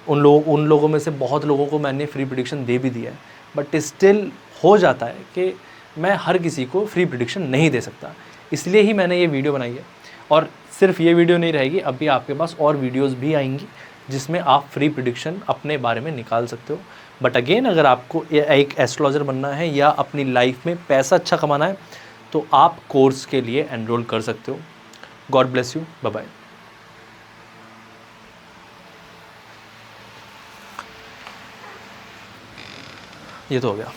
उन लोगों में से बहुत लोगों को मैंने फ्री प्रिडिक्शन दे भी दिया है, बट स्टिल हो जाता है कि मैं हर किसी को फ्री प्रिडिक्शन नहीं दे सकता। इसलिए ही मैंने ये वीडियो बनाई है। और सिर्फ ये वीडियो नहीं रहेगी, अभी आपके पास और वीडियोस भी आएंगी जिसमें आप फ्री प्रिडिक्शन अपने बारे में निकाल सकते हो। बट अगेन, अगर आपको एक एस्ट्रोलॉजर बनना है या अपनी लाइफ में पैसा अच्छा कमाना है तो आप कोर्स के लिए एनरोल कर सकते हो। God bless you, bye bye. ये तो हो गया।